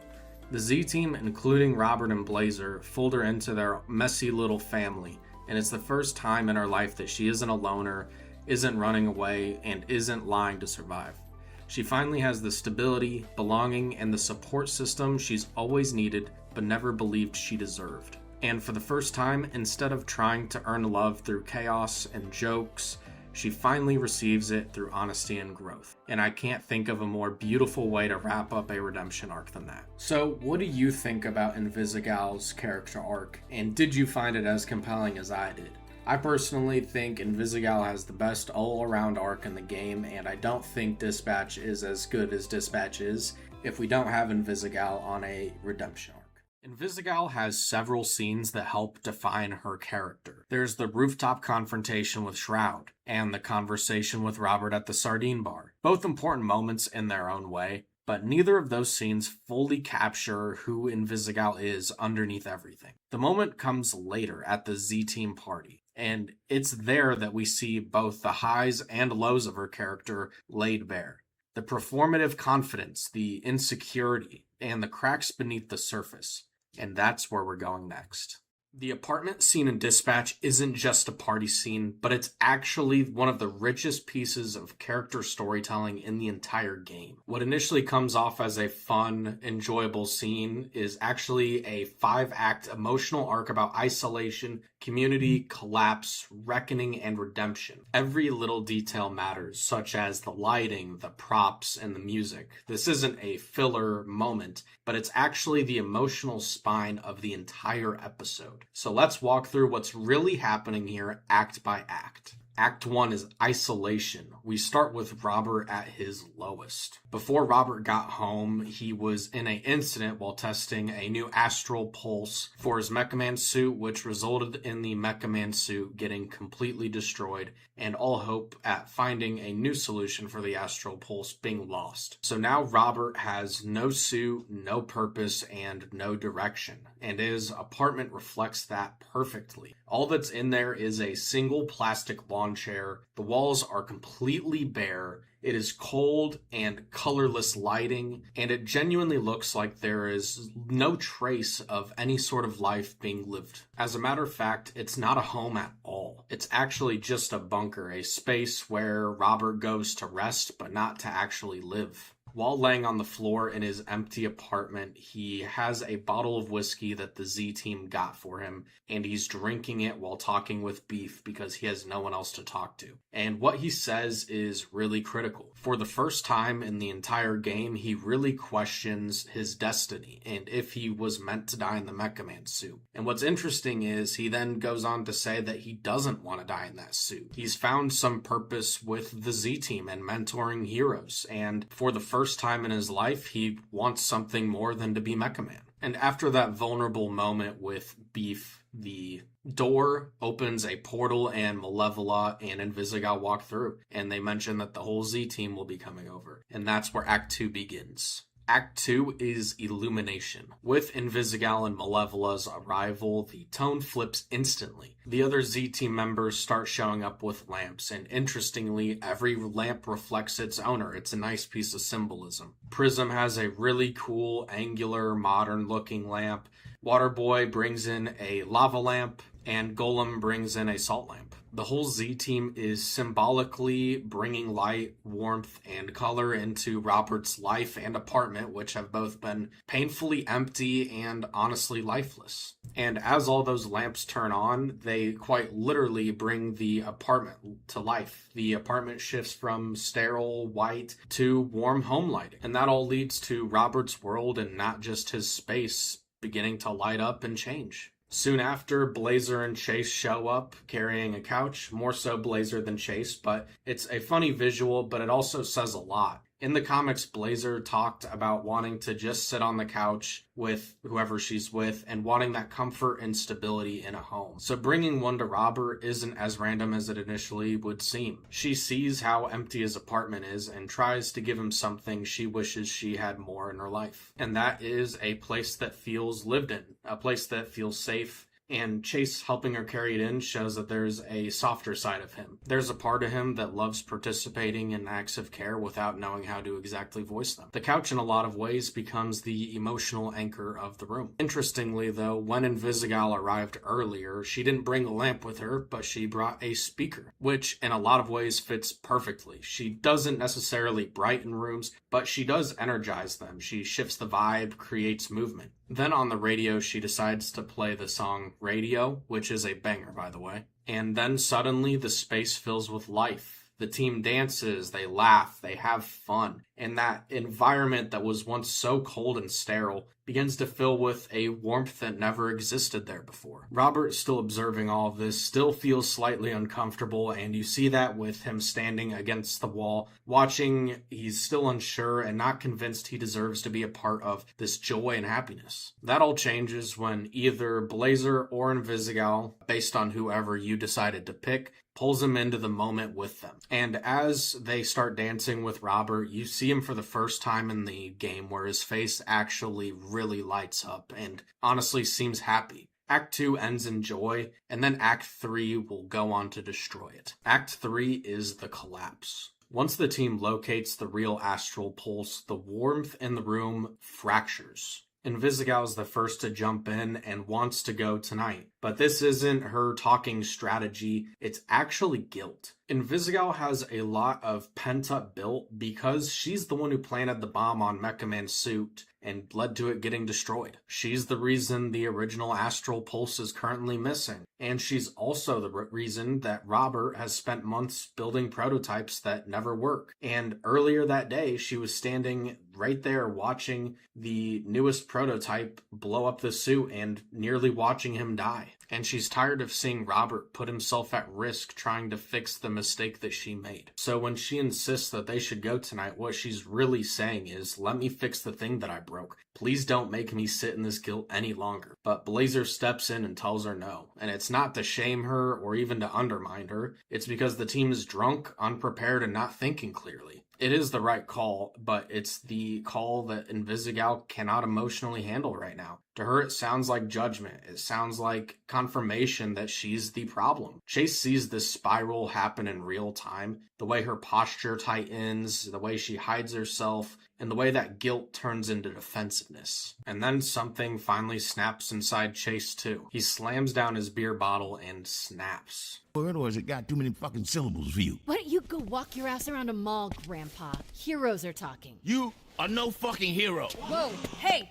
The Z team, including Robert and Blazer, fold her into their messy little family, and it's the first time in her life that she isn't a loner, isn't running away, and isn't lying to survive. She finally has the stability, belonging, and the support system she's always needed but never believed she deserved. And for the first time, instead of trying to earn love through chaos and jokes, she finally receives it through honesty and growth. And I can't think of a more beautiful way to wrap up a redemption arc than that. So what do you think about Invisigal's character arc? And did you find it as compelling as I did? I personally think Invisigal has the best all-around arc in the game, and I don't think Dispatch is as good as Dispatch is if we don't have Invisigal on a redemption arc. Invisigal has several scenes that help define her character. There's the rooftop confrontation with Shroud, and the conversation with Robert at the sardine bar. Both important moments in their own way, but neither of those scenes fully capture who Invisigal is underneath everything. The moment comes later at the Z-Team party, and it's there that we see both the highs and lows of her character laid bare. The performative confidence, the insecurity, and the cracks beneath the surface. And that's where we're going next. The apartment scene in Dispatch isn't just a party scene, but it's actually one of the richest pieces of character storytelling in the entire game. What initially comes off as a fun, enjoyable scene is actually a 5-act emotional arc about isolation, community, collapse, reckoning, and redemption. Every little detail matters, such as the lighting, the props, and the music. This isn't a filler moment, but it's actually the emotional spine of the entire episode. So let's walk through what's really happening here act by act. Act 1 is isolation. We start with Robert at his lowest. Before Robert got home, he was in an incident while testing a new astral pulse for his Mecha Man suit, which resulted in the Mecha Man suit getting completely destroyed and all hope at finding a new solution for the astral pulse being lost. So now Robert has no suit, no purpose, and no direction, and his apartment reflects that perfectly. All that's in there is a single plastic lawn chair. The walls are completely bare. It is cold and colorless lighting, and it genuinely looks like there is no trace of any sort of life being lived. As a matter of fact, it's not a home at all. It's actually just a bunker, a space where Robert goes to rest, but not to actually live. While laying on the floor in his empty apartment, he has a bottle of whiskey that the Z team got for him, and he's drinking it while talking with Beef because he has no one else to talk to. And what he says is really critical. For the first time in the entire game, he really questions his destiny and if he was meant to die in the Mecha Man suit. And what's interesting is he then goes on to say that he doesn't want to die in that suit. He's found some purpose with the Z team and mentoring heroes, and for the first time in his life, he wants something more than to be Mecha Man. And after that vulnerable moment with Beef, the door opens a portal and Malevola and Invisigal walk through, and they mention that the whole Z team will be coming over. And that's where Act 2 begins. Act 2 is Illumination. With Invisigal and Malevola's arrival, the tone flips instantly. The other Z team members start showing up with lamps, and interestingly, every lamp reflects its owner. It's a nice piece of symbolism. Prism has a really cool, angular, modern-looking lamp. Waterboy brings in a lava lamp, and Golem brings in a salt lamp. The whole Z team is symbolically bringing light, warmth, and color into Robert's life and apartment, which have both been painfully empty and honestly lifeless. And as all those lamps turn on, they quite literally bring the apartment to life. The apartment shifts from sterile white to warm home lighting. And that all leads to Robert's world and not just his space beginning to light up and change. Soon after, Blazer and Chase show up carrying a couch, more so Blazer than Chase, but it's a funny visual, but it also says a lot. In the comics, Blazer talked about wanting to just sit on the couch with whoever she's with and wanting that comfort and stability in a home. So bringing one to Robert isn't as random as it initially would seem. She sees how empty his apartment is and tries to give him something she wishes she had more in her life. And that is a place that feels lived in, a place that feels safe. And Chase helping her carry it in shows that there's a softer side of him. There's a part of him that loves participating in acts of care without knowing how to exactly voice them. The couch in a lot of ways becomes the emotional anchor of the room. Interestingly though, when Invisigal arrived earlier, she didn't bring a lamp with her, but she brought a speaker, which in a lot of ways fits perfectly. She doesn't necessarily brighten rooms, but she does energize them. She shifts the vibe, creates movement. Then on the radio, she decides to play the song Radio, which is a banger, by the way. And then suddenly the space fills with life. The team dances, they laugh, they have fun. And that environment that was once so cold and sterile begins to fill with a warmth that never existed there before. Robert, still observing all of this, still feels slightly uncomfortable, and you see that with him standing against the wall, watching. He's still unsure and not convinced he deserves to be a part of this joy and happiness. That all changes when either Blazer or Invisigal, based on whoever you decided to pick, pulls him into the moment with them. And as they start dancing with Robert, you see him for the first time in the game where his face actually really lights up and honestly seems happy. Act 2 ends in joy, and then Act 3 will go on to destroy it. Act 3 is the collapse. Once the team locates the real astral pulse, the warmth in the room fractures. Invisigal is the first to jump in and wants to go tonight. But this isn't her talking strategy, it's actually guilt. Invisigal has a lot of pent-up guilt because she's the one who planted the bomb on Mecha Man's suit and led to it getting destroyed. She's the reason the original astral pulse is currently missing. And she's also the reason that Robert has spent months building prototypes that never work. And earlier that day, she was standing right there watching the newest prototype blow up the suit and nearly watching him die. And she's tired of seeing Robert put himself at risk trying to fix the mistake that she made. So when she insists that they should go tonight, what she's really saying is, let me fix the thing that I broke. Please don't make me sit in this guilt any longer. But Blazer steps in and tells her no. And it's not to shame her or even to undermine her. It's because the team is drunk, unprepared, and not thinking clearly. It is the right call, but it's the call that Invisigal cannot emotionally handle right now. To her, it sounds like judgment. It sounds like confirmation that she's the problem. Chase sees this spiral happen in real time. The way her posture tightens, the way she hides herself, and the way that guilt turns into defensiveness. And then something finally snaps inside Chase too. He slams down his beer bottle and snaps. Word, or has it got too many fucking syllables for you? Why don't you go walk your ass around a mall, Grandpa? Heroes are talking. You are no fucking hero. Whoa, hey!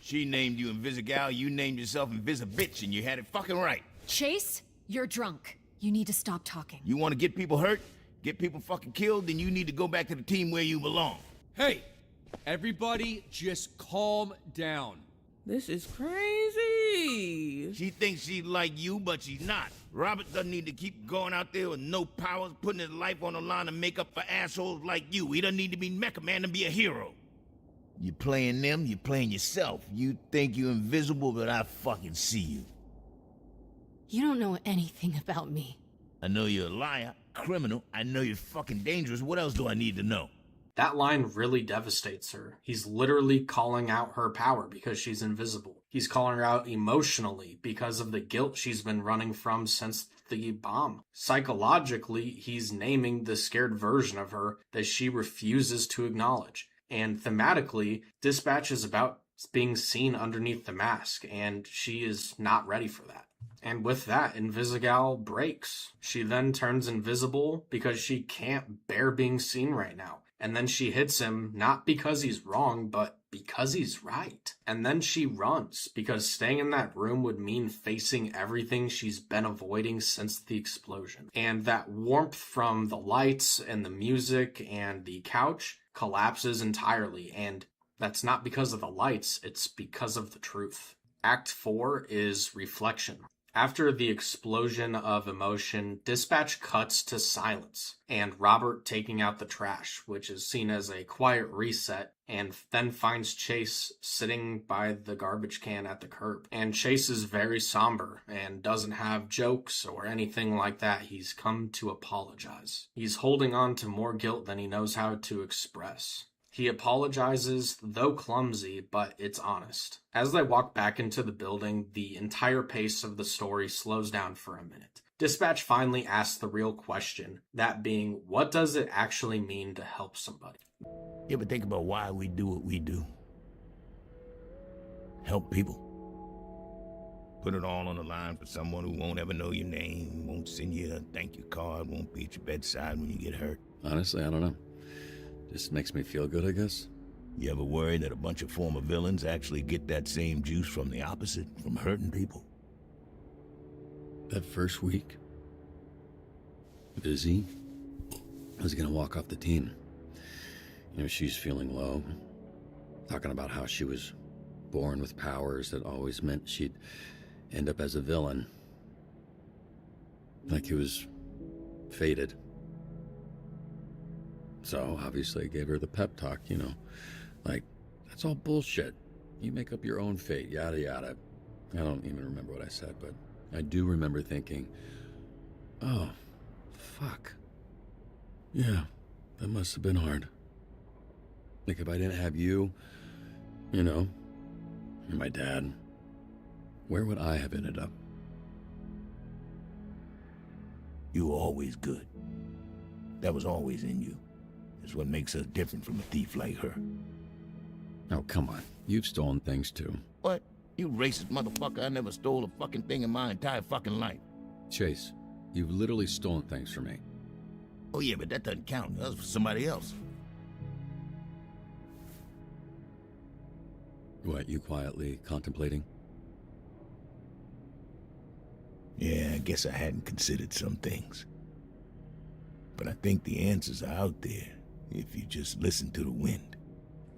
She named you Invisigal, you named yourself Invisibitch, and you had it fucking right. Chase, you're drunk. You need to stop talking. You want to get people hurt, get people fucking killed, then you need to go back to the team where you belong. Hey, everybody just calm down. This is crazy. She thinks she's like you, but she's not. Robert doesn't need to keep going out there with no powers, putting his life on the line to make up for assholes like you. He doesn't need to be Mecha Man to be a hero. You playing them, you playing yourself. You think you're invisible, but I fucking see you. You don't know anything about me. I know you're a liar, criminal. I know you're fucking dangerous. What else do I need to know? That line really devastates her. He's literally calling out her power because she's invisible. He's calling her out emotionally because of the guilt she's been running from since the bomb. Psychologically, he's naming the scared version of her that she refuses to acknowledge. And thematically, Dispatch is about being seen underneath the mask, and she is not ready for that. And with that, Invisigal breaks. She then turns invisible because she can't bear being seen right now. And then she hits him, not because he's wrong, but because he's right. And then she runs, because staying in that room would mean facing everything she's been avoiding since the explosion. And that warmth from the lights and the music and the couch collapses entirely. And that's not because of the lights, it's because of the truth. Act 4 is reflection. After the explosion of emotion, Dispatch cuts to silence, and Robert taking out the trash, which is seen as a quiet reset, and then finds Chase sitting by the garbage can at the curb. And Chase is very somber and doesn't have jokes or anything like that. He's come to apologize. He's holding on to more guilt than he knows how to express. He apologizes, though clumsy, but it's honest. As they walk back into the building, the entire pace of the story slows down for a minute. Dispatch finally asks the real question, that being, what does it actually mean to help somebody? You ever think about why we do what we do? Help people. Put it all on the line for someone who won't ever know your name, won't send you a thank you card, won't be at your bedside when you get hurt. Honestly, I don't know. Just makes me feel good, I guess. You ever worry that a bunch of former villains actually get that same juice from the opposite, from hurting people? That first week, Busy was gonna walk off the team. You know, she's feeling low, talking about how she was born with powers that always meant she'd end up as a villain. Like it was fated. So, obviously, I gave her the pep talk, you know, like, that's all bullshit. You make up your own fate, yada yada. I don't even remember what I said, but I do remember thinking, oh, fuck. Yeah, that must have been hard. Like, if I didn't have you, you know, and my dad, where would I have ended up? You were always good. That was always in you. It's what makes us different from a thief like her. Oh, come on. You've stolen things, too. What? You racist motherfucker, I never stole a fucking thing in my entire fucking life. Chase, you've literally stolen things from me. Oh yeah, but that doesn't count. That was for somebody else. What, you quietly contemplating? Yeah, I guess I hadn't considered some things. But I think the answers are out there if you just listen to the wind.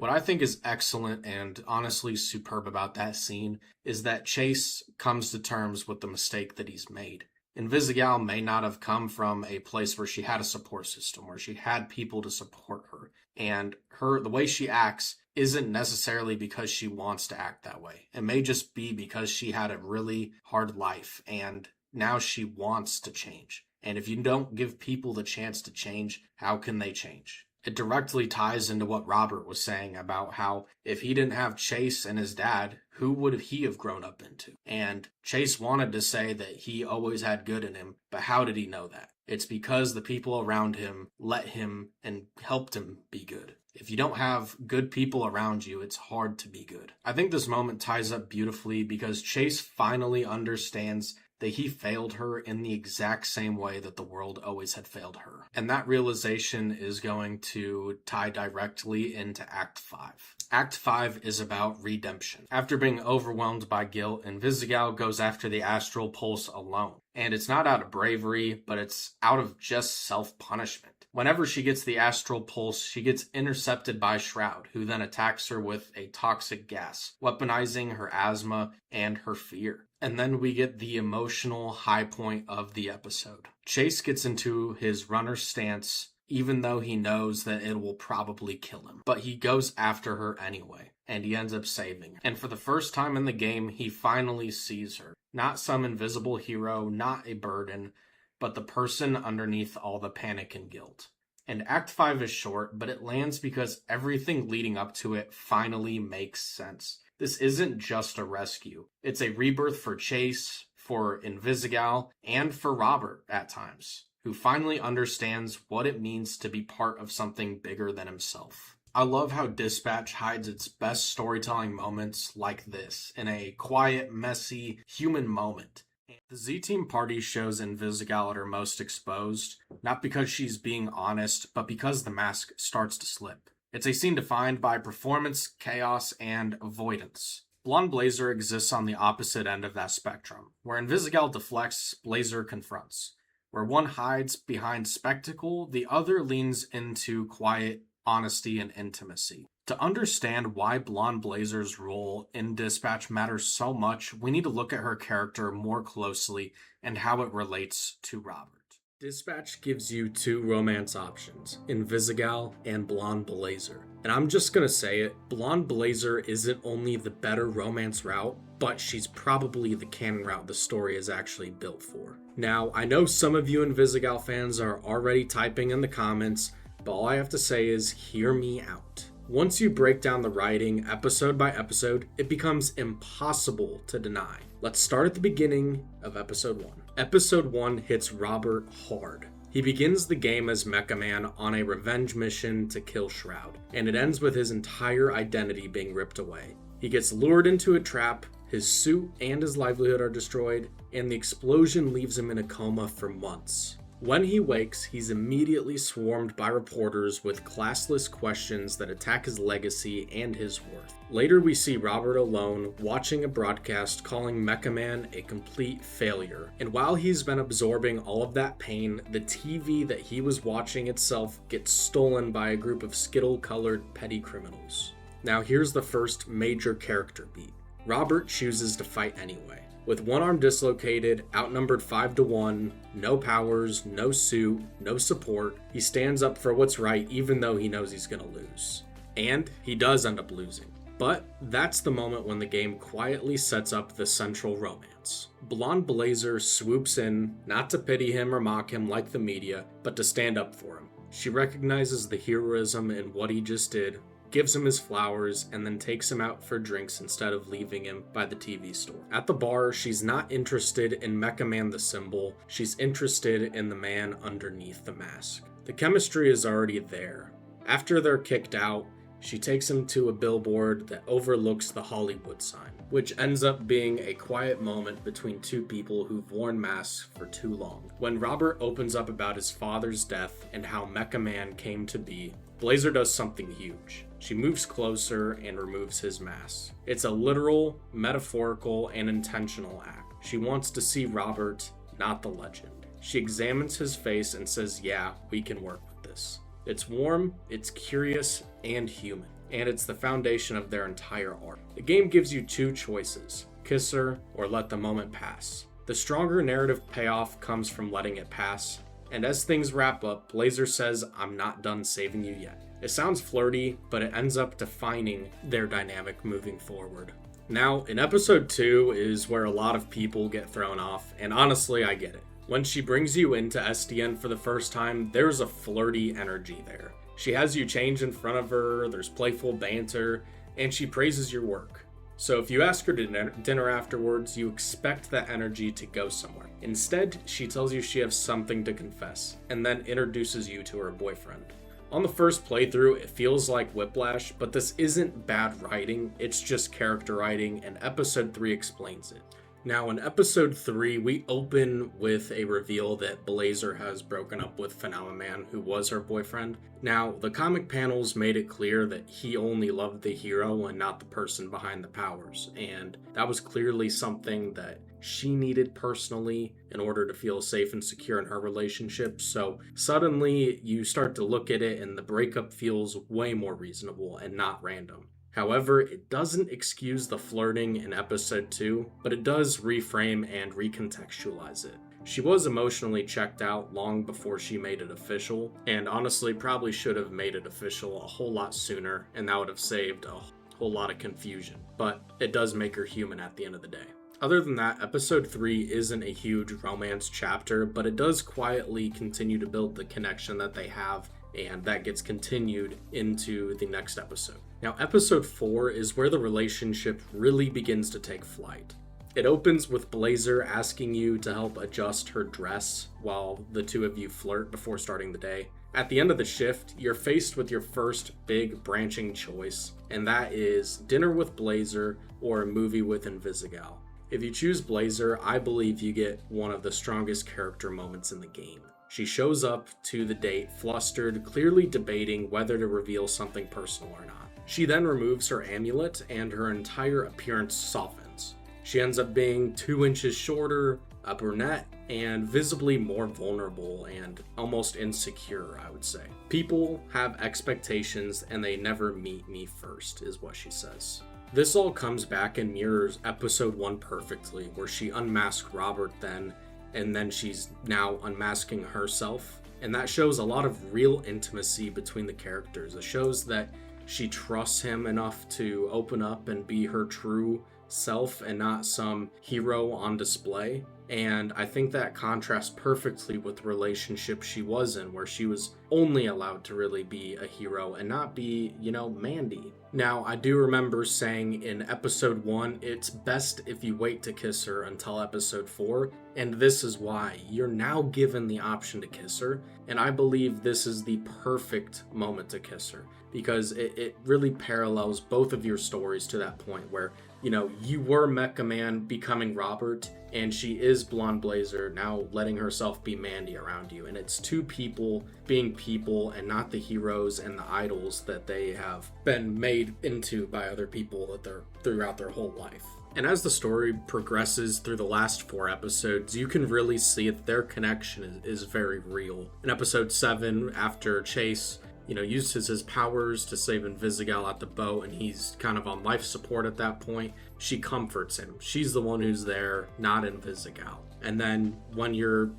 What I think is excellent and honestly superb about that scene is that Chase comes to terms with the mistake that he's made. Invisigal may not have come from a place where she had a support system, where she had people to support her. And the way she acts isn't necessarily because she wants to act that way. It may just be because she had a really hard life and now she wants to change. And if you don't give people the chance to change, how can they change? It directly ties into what Robert was saying about how if he didn't have Chase and his dad, who would he have grown up into? And Chase wanted to say that he always had good in him, but how did he know that? It's because the people around him let him and helped him be good. If you don't have good people around you, it's hard to be good. I think this moment ties up beautifully because Chase finally understands that he failed her in the exact same way that the world always had failed her. And that realization is going to tie directly into Act 5. Act 5 is about redemption. After being overwhelmed by guilt, Invisigal goes after the astral pulse alone. And it's not out of bravery, but it's out of just self-punishment. Whenever she gets the astral pulse, she gets intercepted by Shroud, who then attacks her with a toxic gas, weaponizing her asthma and her fear. And then we get the emotional high point of the episode. Chase gets into his runner stance, even though he knows that it will probably kill him. But he goes after her anyway, and he ends up saving her. And for the first time in the game, he finally sees her. Not some invisible hero, not a burden, but the person underneath all the panic and guilt. And Act 5 is short, but it lands because everything leading up to it finally makes sense. This isn't just a rescue. It's a rebirth for Chase, for Invisigal, and for Robert at times, who finally understands what it means to be part of something bigger than himself. I love how Dispatch hides its best storytelling moments like this, in a quiet, messy, human moment. The Z-Team party shows Invisigal at her most exposed, not because she's being honest, but because the mask starts to slip. It's a scene defined by performance, chaos, and avoidance. Blonde Blazer exists on the opposite end of that spectrum. Where Invisigal deflects, Blazer confronts. Where one hides behind spectacle, the other leans into quiet honesty and intimacy. To understand why Blonde Blazer's role in Dispatch matters so much, we need to look at her character more closely and how it relates to Robert. Dispatch gives you two romance options, Invisigal and Blonde Blazer. And I'm just gonna say it, Blonde Blazer isn't only the better romance route, but she's probably the canon route the story is actually built for. Now, I know some of you Invisigal fans are already typing in the comments, but all I have to say is hear me out. Once you break down the writing episode by episode, it becomes impossible to deny. Let's start at the beginning of episode 1. Episode 1 hits Robert hard. He begins the game as Mecha Man on a revenge mission to kill Shroud, and it ends with his entire identity being ripped away. He gets lured into a trap, his suit and his livelihood are destroyed, and the explosion leaves him in a coma for months. When he wakes, he's immediately swarmed by reporters with classless questions that attack his legacy and his worth. Later we see Robert alone, watching a broadcast calling Mecha Man a complete failure. And while he's been absorbing all of that pain, the TV that he was watching itself gets stolen by a group of skittle-colored petty criminals. Now here's the first major character beat. Robert chooses to fight anyway. With one arm dislocated, outnumbered 5-1, no powers, no suit, no support, he stands up for what's right even though he knows he's gonna lose. And he does end up losing. But that's the moment when the game quietly sets up the central romance. Blonde Blazer swoops in, not to pity him or mock him like the media, but to stand up for him. She recognizes the heroism in what he just did, gives him his flowers, and then takes him out for drinks instead of leaving him by the TV store. At the bar, she's not interested in Mecha Man the symbol, she's interested in the man underneath the mask. The chemistry is already there. After they're kicked out, she takes him to a billboard that overlooks the Hollywood sign, which ends up being a quiet moment between two people who've worn masks for too long. When Robert opens up about his father's death and how Mecha Man came to be, Blazer does something huge. She moves closer and removes his mask. It's a literal, metaphorical, and intentional act. She wants to see Robert, not the legend. She examines his face and says, yeah, we can work with this. It's warm, it's curious, and human. and it's the foundation of their entire arc. The game gives you two choices: kiss her or let the moment pass. The stronger narrative payoff comes from letting it pass, and as things wrap up, Blazer says, "I'm not done saving you yet." It sounds flirty, but it ends up defining their dynamic moving forward. Now, in episode 2 is where a lot of people get thrown off, and honestly, I get it. When she brings you into SDN for the first time, there's a flirty energy there. She has you change in front of her, there's playful banter, and she praises your work. So if you ask her to dinner afterwards, you expect that energy to go somewhere. Instead, she tells you she has something to confess, and then introduces you to her boyfriend. On the first playthrough, it feels like whiplash, but this isn't bad writing, it's just character writing, and episode 3 explains it. Now, in episode 3, we open with a reveal that Blazer has broken up with Phenomenon, who was her boyfriend. Now, the comic panels made it clear that he only loved the hero and not the person behind the powers, and that was clearly something that she needed personally in order to feel safe and secure in her relationship. So suddenly you start to look at it and the breakup feels way more reasonable and not random. However, it doesn't excuse the flirting in episode 2, but it does reframe and recontextualize it. She was emotionally checked out long before she made it official, and honestly probably should have made it official a whole lot sooner, and that would have saved a whole lot of confusion. But it does make her human at the end of the day. Other than that, episode 3 isn't a huge romance chapter, but it does quietly continue to build the connection that they have, and that gets continued into the next episode. Now, episode 4 is where the relationship really begins to take flight. It opens with Blazer asking you to help adjust her dress while the two of you flirt before starting the day. At the end of the shift, you're faced with your first big branching choice, and that is dinner with Blazer or a movie with Invisigal. If you choose Blazer, I believe you get one of the strongest character moments in the game. She shows up to the date flustered, clearly debating whether to reveal something personal or not. She then removes her amulet and her entire appearance softens. She ends up being 2 inches shorter, a brunette, and visibly more vulnerable and almost insecure, I would say. People have expectations and they never meet me first, is what she says. This all comes back and mirrors episode 1 perfectly, where she unmasked Robert then, and then she's now unmasking herself. And that shows a lot of real intimacy between the characters. It shows that she trusts him enough to open up and be her true self and not some hero on display. And I think that contrasts perfectly with the relationship she was in, where she was only allowed to really be a hero and not be, Mandy. Now, I do remember saying in episode 1, it's best if you wait to kiss her until episode 4, and this is why. You're now given the option to kiss her, and I believe this is the perfect moment to kiss her, because it really parallels both of your stories to that point where, you were Mecha Man becoming Robert, and she is Blonde Blazer now letting herself be Mandy around you. And it's two people being people and not the heroes and the idols that they have been made into by other people that they're throughout their whole life. And as the story progresses through the last 4 episodes, you can really see that their connection is very real. In episode 7, after Chase uses his powers to save Invisigal at the boat, and he's kind of on life support at that point, she comforts him. She's the one who's there, not Invisigal. And then when you're,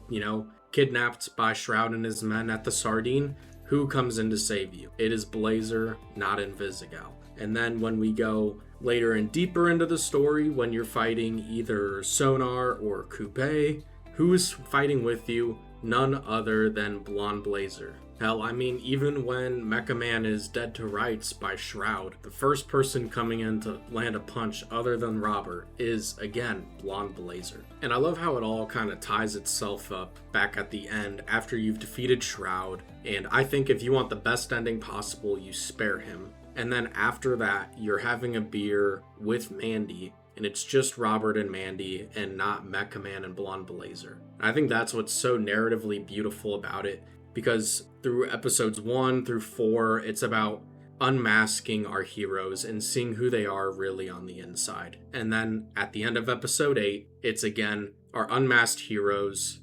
kidnapped by Shroud and his men at the Sardine, who comes in to save you? It is Blazer, not Invisigal. And then when we go later and deeper into the story, when you're fighting either Sonar or Coupe, who's fighting with you? None other than Blonde Blazer. Hell, even when Mecha Man is dead to rights by Shroud, the first person coming in to land a punch other than Robert is, again, Blonde Blazer. And I love how it all kind of ties itself up back at the end after you've defeated Shroud, and I think if you want the best ending possible, you spare him. And then after that, you're having a beer with Mandy, and it's just Robert and Mandy and not Mecha Man and Blonde Blazer. And I think that's what's so narratively beautiful about it, because through episodes 1 through 4, it's about unmasking our heroes and seeing who they are really on the inside. And then at the end of episode 8, it's again our unmasked heroes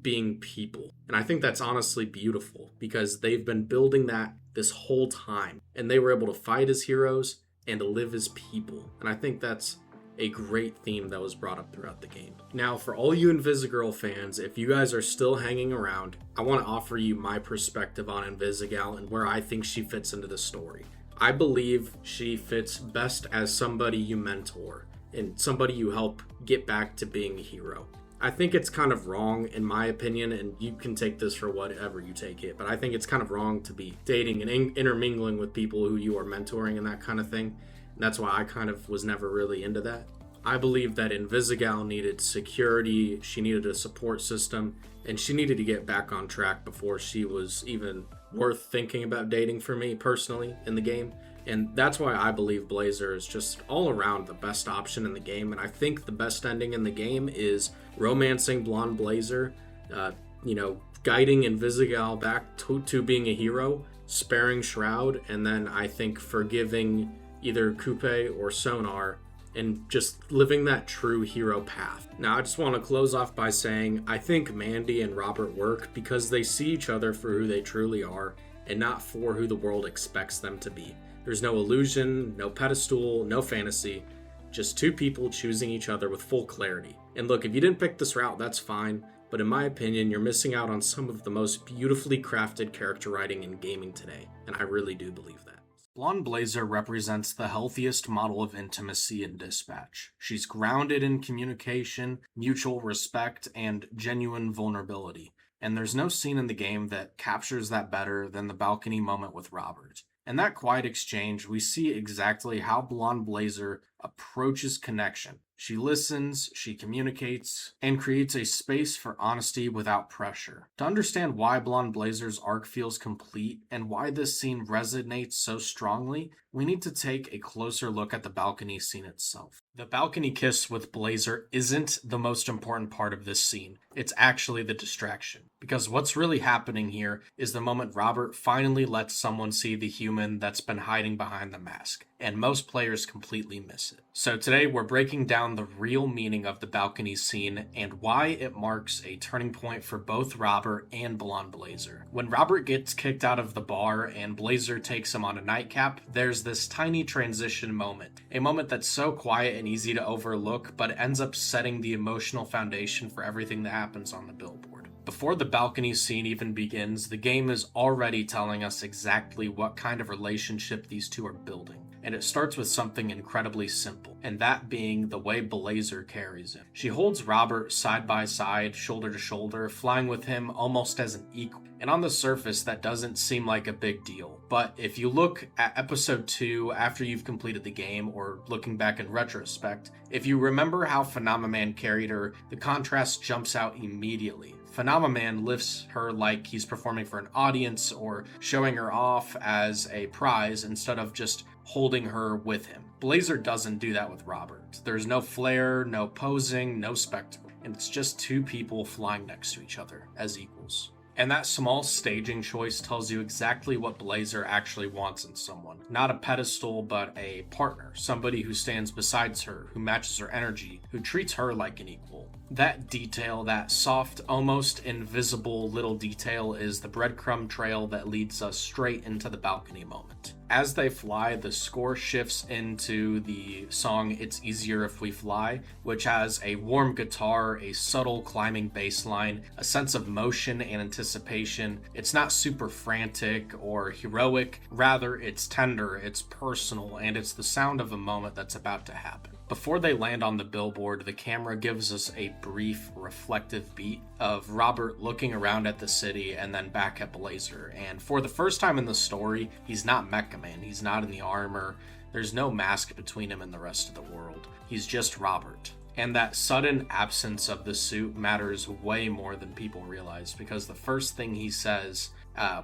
being people. And I think that's honestly beautiful because they've been building that this whole time, and they were able to fight as heroes and to live as people. And I think that's a great theme that was brought up throughout the game. Now, for all you Invisigal fans, if you guys are still hanging around, I want to offer you my perspective on Invisigal and where I think she fits into the story. I believe she fits best as somebody you mentor and somebody you help get back to being a hero. I think it's kind of wrong, in my opinion, and you can take this for whatever you take it, but I think it's kind of wrong to be dating and intermingling with people who you are mentoring and that kind of thing. And that's why I kind of was never really into that. I believe that Invisigal needed security, she needed a support system, and she needed to get back on track before she was even worth thinking about dating for me personally in the game. And that's why I believe Blazer is just all around the best option in the game. And I think the best ending in the game is romancing Blonde Blazer, guiding Invisigal back to being a hero, sparing Shroud, and then I think forgiving either Coupe or Sonar and just living that true hero path. Now, I just want to close off by saying I think Mandy and Robert work because they see each other for who they truly are and not for who the world expects them to be. There's no illusion, no pedestal, no fantasy, just two people choosing each other with full clarity. And look, if you didn't pick this route, that's fine, but in my opinion, you're missing out on some of the most beautifully crafted character writing in gaming today, and I really do believe that. Blonde Blazer represents the healthiest model of intimacy in Dispatch. She's grounded in communication, mutual respect, and genuine vulnerability. And there's no scene in the game that captures that better than the balcony moment with Robert. In that quiet exchange, we see exactly how Blonde Blazer approaches connection. She listens, she communicates, and creates a space for honesty without pressure. To understand why Blonde Blazer's arc feels complete and why this scene resonates so strongly, we need to take a closer look at the balcony scene itself. The balcony kiss with Blazer isn't the most important part of this scene. It's actually the distraction. Because what's really happening here is the moment Robert finally lets someone see the human that's been hiding behind the mask. And most players completely miss it. So today we're breaking down the real meaning of the balcony scene and why it marks a turning point for both Robert and Blonde Blazer. When Robert gets kicked out of the bar and Blazer takes him on a nightcap, there's this tiny transition moment. A moment that's so quiet and easy to overlook, but ends up setting the emotional foundation for everything that happens on the billboard. Before the balcony scene even begins, the game is already telling us exactly what kind of relationship these two are building. And it starts with something incredibly simple, and that being the way Blazer carries him. She holds Robert side by side, shoulder to shoulder, flying with him almost as an equal. And on the surface, that doesn't seem like a big deal. But if you look at episode 2 after you've completed the game, or looking back in retrospect, if you remember how Phenomenon carried her, the contrast jumps out immediately. Phenomenon lifts her like he's performing for an audience or showing her off as a prize instead of just holding her with him. Blazer doesn't do that with Robert. There's no flair, no posing, no spectacle. And it's just two people flying next to each other as equals. And that small staging choice tells you exactly what Blazer actually wants in someone. Not a pedestal, but a partner. Somebody who stands beside her, who matches her energy, who treats her like an equal. That detail, that soft, almost invisible little detail, is the breadcrumb trail that leads us straight into the balcony moment. As they fly, the score shifts into the song It's Easier If We Fly, which has a warm guitar, a subtle climbing bass line, a sense of motion and anticipation. It's not super frantic or heroic, rather it's tender, it's personal, and it's the sound of a moment that's about to happen. Before they land on the billboard, the camera gives us a brief, reflective beat of Robert looking around at the city and then back at Blazer. And for the first time in the story, he's not Mecha Man, he's not in the armor, there's no mask between him and the rest of the world. He's just Robert. And that sudden absence of the suit matters way more than people realize, because the first thing he says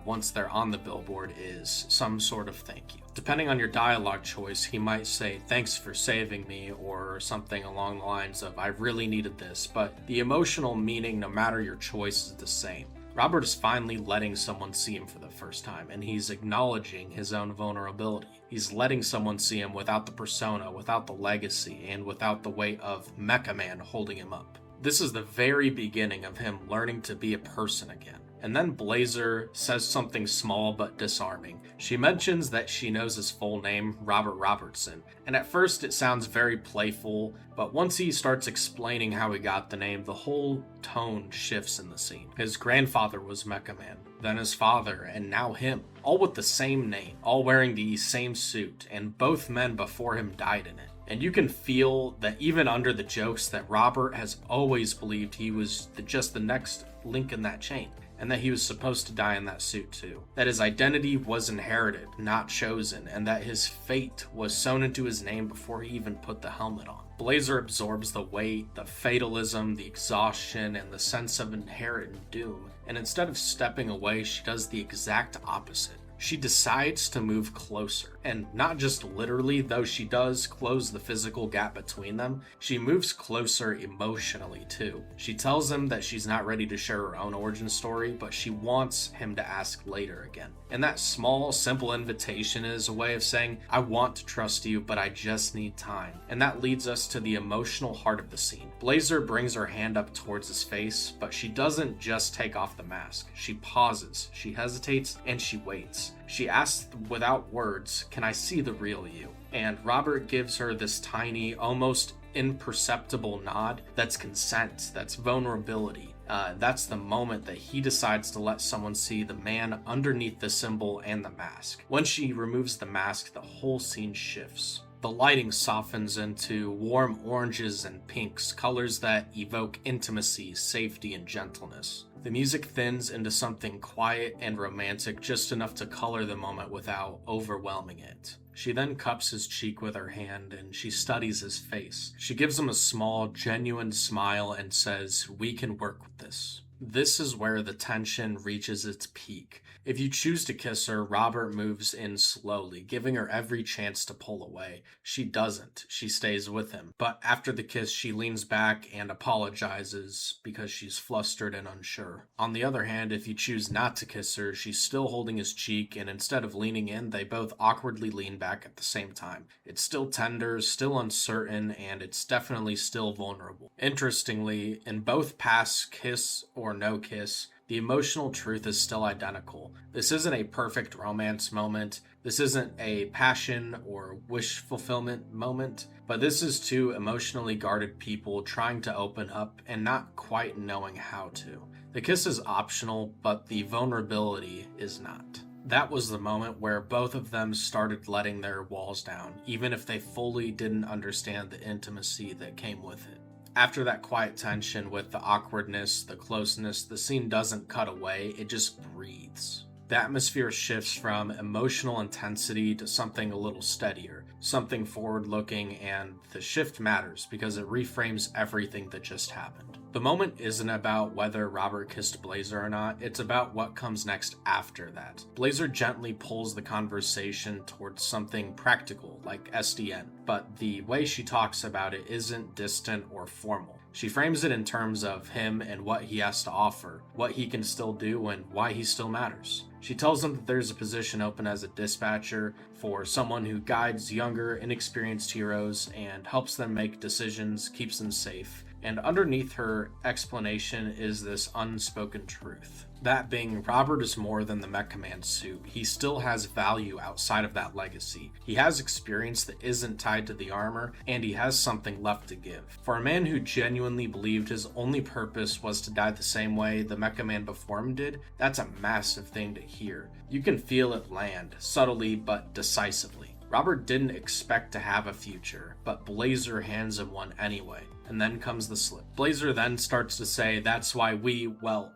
once they're on the billboard is some sort of thank you. Depending on your dialogue choice, he might say, "Thanks for saving me," or something along the lines of, "I really needed this," but the emotional meaning, no matter your choice, is the same. Robert is finally letting someone see him for the first time, and he's acknowledging his own vulnerability. He's letting someone see him without the persona, without the legacy, and without the weight of Mecha Man holding him up. This is the very beginning of him learning to be a person again. And then Blazer says something small but disarming. She mentions that she knows his full name, Robert Robertson, and at first it sounds very playful, but once he starts explaining how he got the name, the whole tone shifts in the scene. His grandfather was Mecha Man, then his father, and now him, all with the same name, all wearing the same suit, and both men before him died in it. And you can feel that even under the jokes that Robert has always believed he was just the next link in that chain, and that he was supposed to die in that suit too. That his identity was inherited, not chosen, and that his fate was sewn into his name before he even put the helmet on. Blazer absorbs the weight, the fatalism, the exhaustion, and the sense of inherent doom, and instead of stepping away, she does the exact opposite. She decides to move closer, and not just literally, though she does close the physical gap between them, she moves closer emotionally too. She tells him that she's not ready to share her own origin story, but she wants him to ask later again. And that small, simple invitation is a way of saying, I want to trust you, but I just need time. And that leads us to the emotional heart of the scene. Blazer brings her hand up towards his face, but she doesn't just take off the mask. She pauses, she hesitates, and she waits. She asks without words, can I see the real you? And Robert gives her this tiny, almost imperceptible nod. That's consent, that's vulnerability. That's the moment that he decides to let someone see the man underneath the symbol and the mask. When she removes the mask, the whole scene shifts. The lighting softens into warm oranges and pinks, colors that evoke intimacy, safety, and gentleness. The music thins into something quiet and romantic, just enough to color the moment without overwhelming it. She then cups his cheek with her hand and she studies his face. She gives him a small, genuine smile and says, "We can work with this." This is where the tension reaches its peak. If you choose to kiss her, Robert moves in slowly, giving her every chance to pull away. She doesn't. She stays with him. But after the kiss, she leans back and apologizes because she's flustered and unsure. On the other hand, if you choose not to kiss her, she's still holding his cheek, and instead of leaning in, they both awkwardly lean back at the same time. It's still tender, still uncertain, and it's definitely still vulnerable. Interestingly, in both past kiss or no kiss, the emotional truth is still identical. This isn't a perfect romance moment. This isn't a passion or wish fulfillment moment, but this is two emotionally guarded people trying to open up and not quite knowing how to. The kiss is optional, but the vulnerability is not. That was the moment where both of them started letting their walls down, even if they fully didn't understand the intimacy that came with it. After that quiet tension with the awkwardness, the closeness, the scene doesn't cut away, it just breathes. The atmosphere shifts from emotional intensity to something a little steadier, something forward-looking, and the shift matters because it reframes everything that just happened. The moment isn't about whether Robert kissed Blazer or not, it's about what comes next after that. Blazer gently pulls the conversation towards something practical, like SDN, but the way she talks about it isn't distant or formal. She frames it in terms of him and what he has to offer, what he can still do, and why he still matters. She tells him that there's a position open as a dispatcher for someone who guides younger, inexperienced heroes and helps them make decisions, keeps them safe. And underneath her explanation is this unspoken truth. That being, Robert is more than the Mecha Man suit. He still has value outside of that legacy. He has experience that isn't tied to the armor, and he has something left to give. For a man who genuinely believed his only purpose was to die the same way the Mecha Man before him did, that's a massive thing to hear. You can feel it land, subtly but decisively. Robert didn't expect to have a future, but Blazer hands him one anyway. And then comes the slip. Blazer then starts to say that's why Trackstar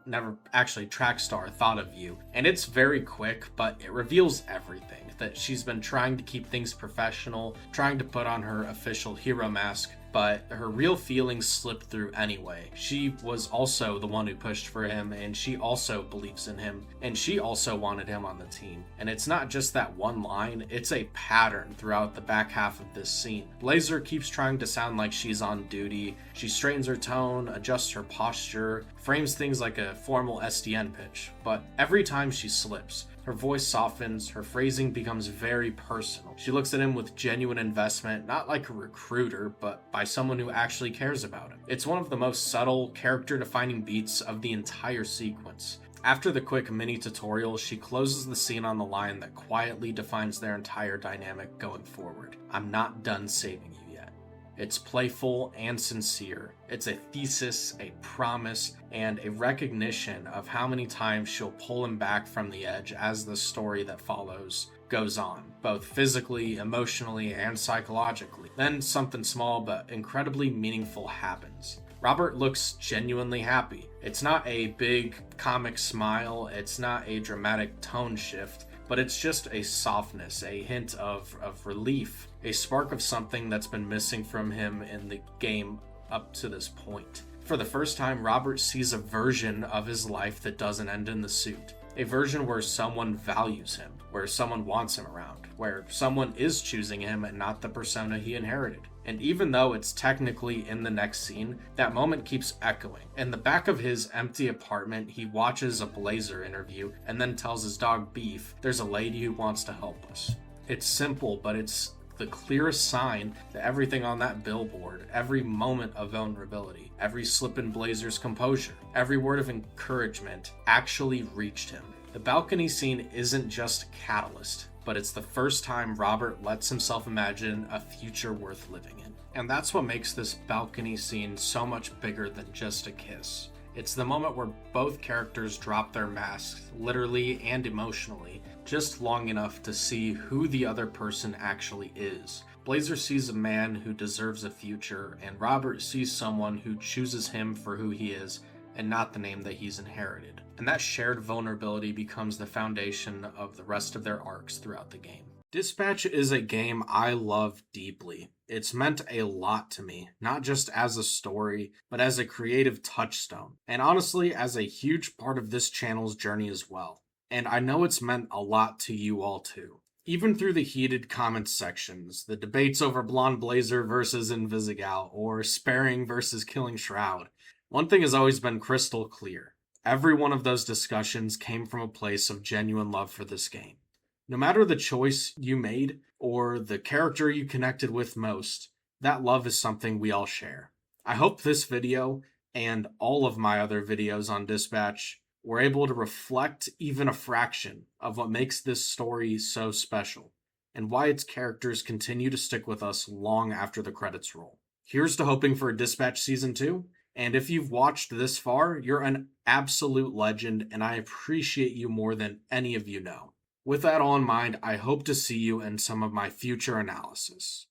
thought of you. And it's very quick, but it reveals everything. That she's been trying to keep things professional, trying to put on her official hero mask, but her real feelings slipped through anyway. She was also the one who pushed for him, and she also believes in him, and she also wanted him on the team. And it's not just that one line, it's a pattern throughout the back half of this scene. Blazer keeps trying to sound like she's on duty. She straightens her tone, adjusts her posture, frames things like a formal SDN pitch, but every time she slips, Her voice softens, her phrasing becomes very personal. She looks at him with genuine investment, not like a recruiter, but by someone who actually cares about him. It's one of the most subtle, character-defining beats of the entire sequence. After the quick mini tutorial, she closes the scene on the line that quietly defines their entire dynamic going forward. I'm not done saving you yet. It's playful and sincere. It's a thesis, a promise, and a recognition of how many times she'll pull him back from the edge as the story that follows goes on, both physically, emotionally, and psychologically. Then something small but incredibly meaningful happens. Robert looks genuinely happy. It's not a big comic smile, it's not a dramatic tone shift, but it's just a softness, a hint of relief, a spark of something that's been missing from him in the game up to this point. For the first time, Robert sees a version of his life that doesn't end in the suit. A version where someone values him, where someone wants him around, where someone is choosing him and not the persona he inherited. And even though it's technically in the next scene, that moment keeps echoing. In the back of his empty apartment, he watches a Blazer interview and then tells his dog Beef, "There's a lady who wants to help us." It's simple, but it's the clearest sign that everything on that billboard, every moment of vulnerability, every slip in Blazer's composure, every word of encouragement actually reached him. The balcony scene isn't just a catalyst, but it's the first time Robert lets himself imagine a future worth living in. And that's what makes this balcony scene so much bigger than just a kiss. It's the moment where both characters drop their masks, literally and emotionally, just long enough to see who the other person actually is. Blazer sees a man who deserves a future, and Robert sees someone who chooses him for who he is and not the name that he's inherited. And that shared vulnerability becomes the foundation of the rest of their arcs throughout the game. Dispatch is a game I love deeply. It's meant a lot to me, not just as a story, but as a creative touchstone, and honestly as a huge part of this channel's journey as well. And I know it's meant a lot to you all too. Even through the heated comments sections, the debates over Blonde Blazer versus Invisigal, or sparing versus killing Shroud, one thing has always been crystal clear. Every one of those discussions came from a place of genuine love for this game. No matter the choice you made or the character you connected with most, that love is something we all share. I hope this video and all of my other videos on Dispatch were able to reflect even a fraction of what makes this story so special and why its characters continue to stick with us long after the credits roll. Here's to hoping for a Dispatch Season 2. And if you've watched this far, you're an absolute legend, and I appreciate you more than any of you know. With that all in mind, I hope to see you in some of my future analysis.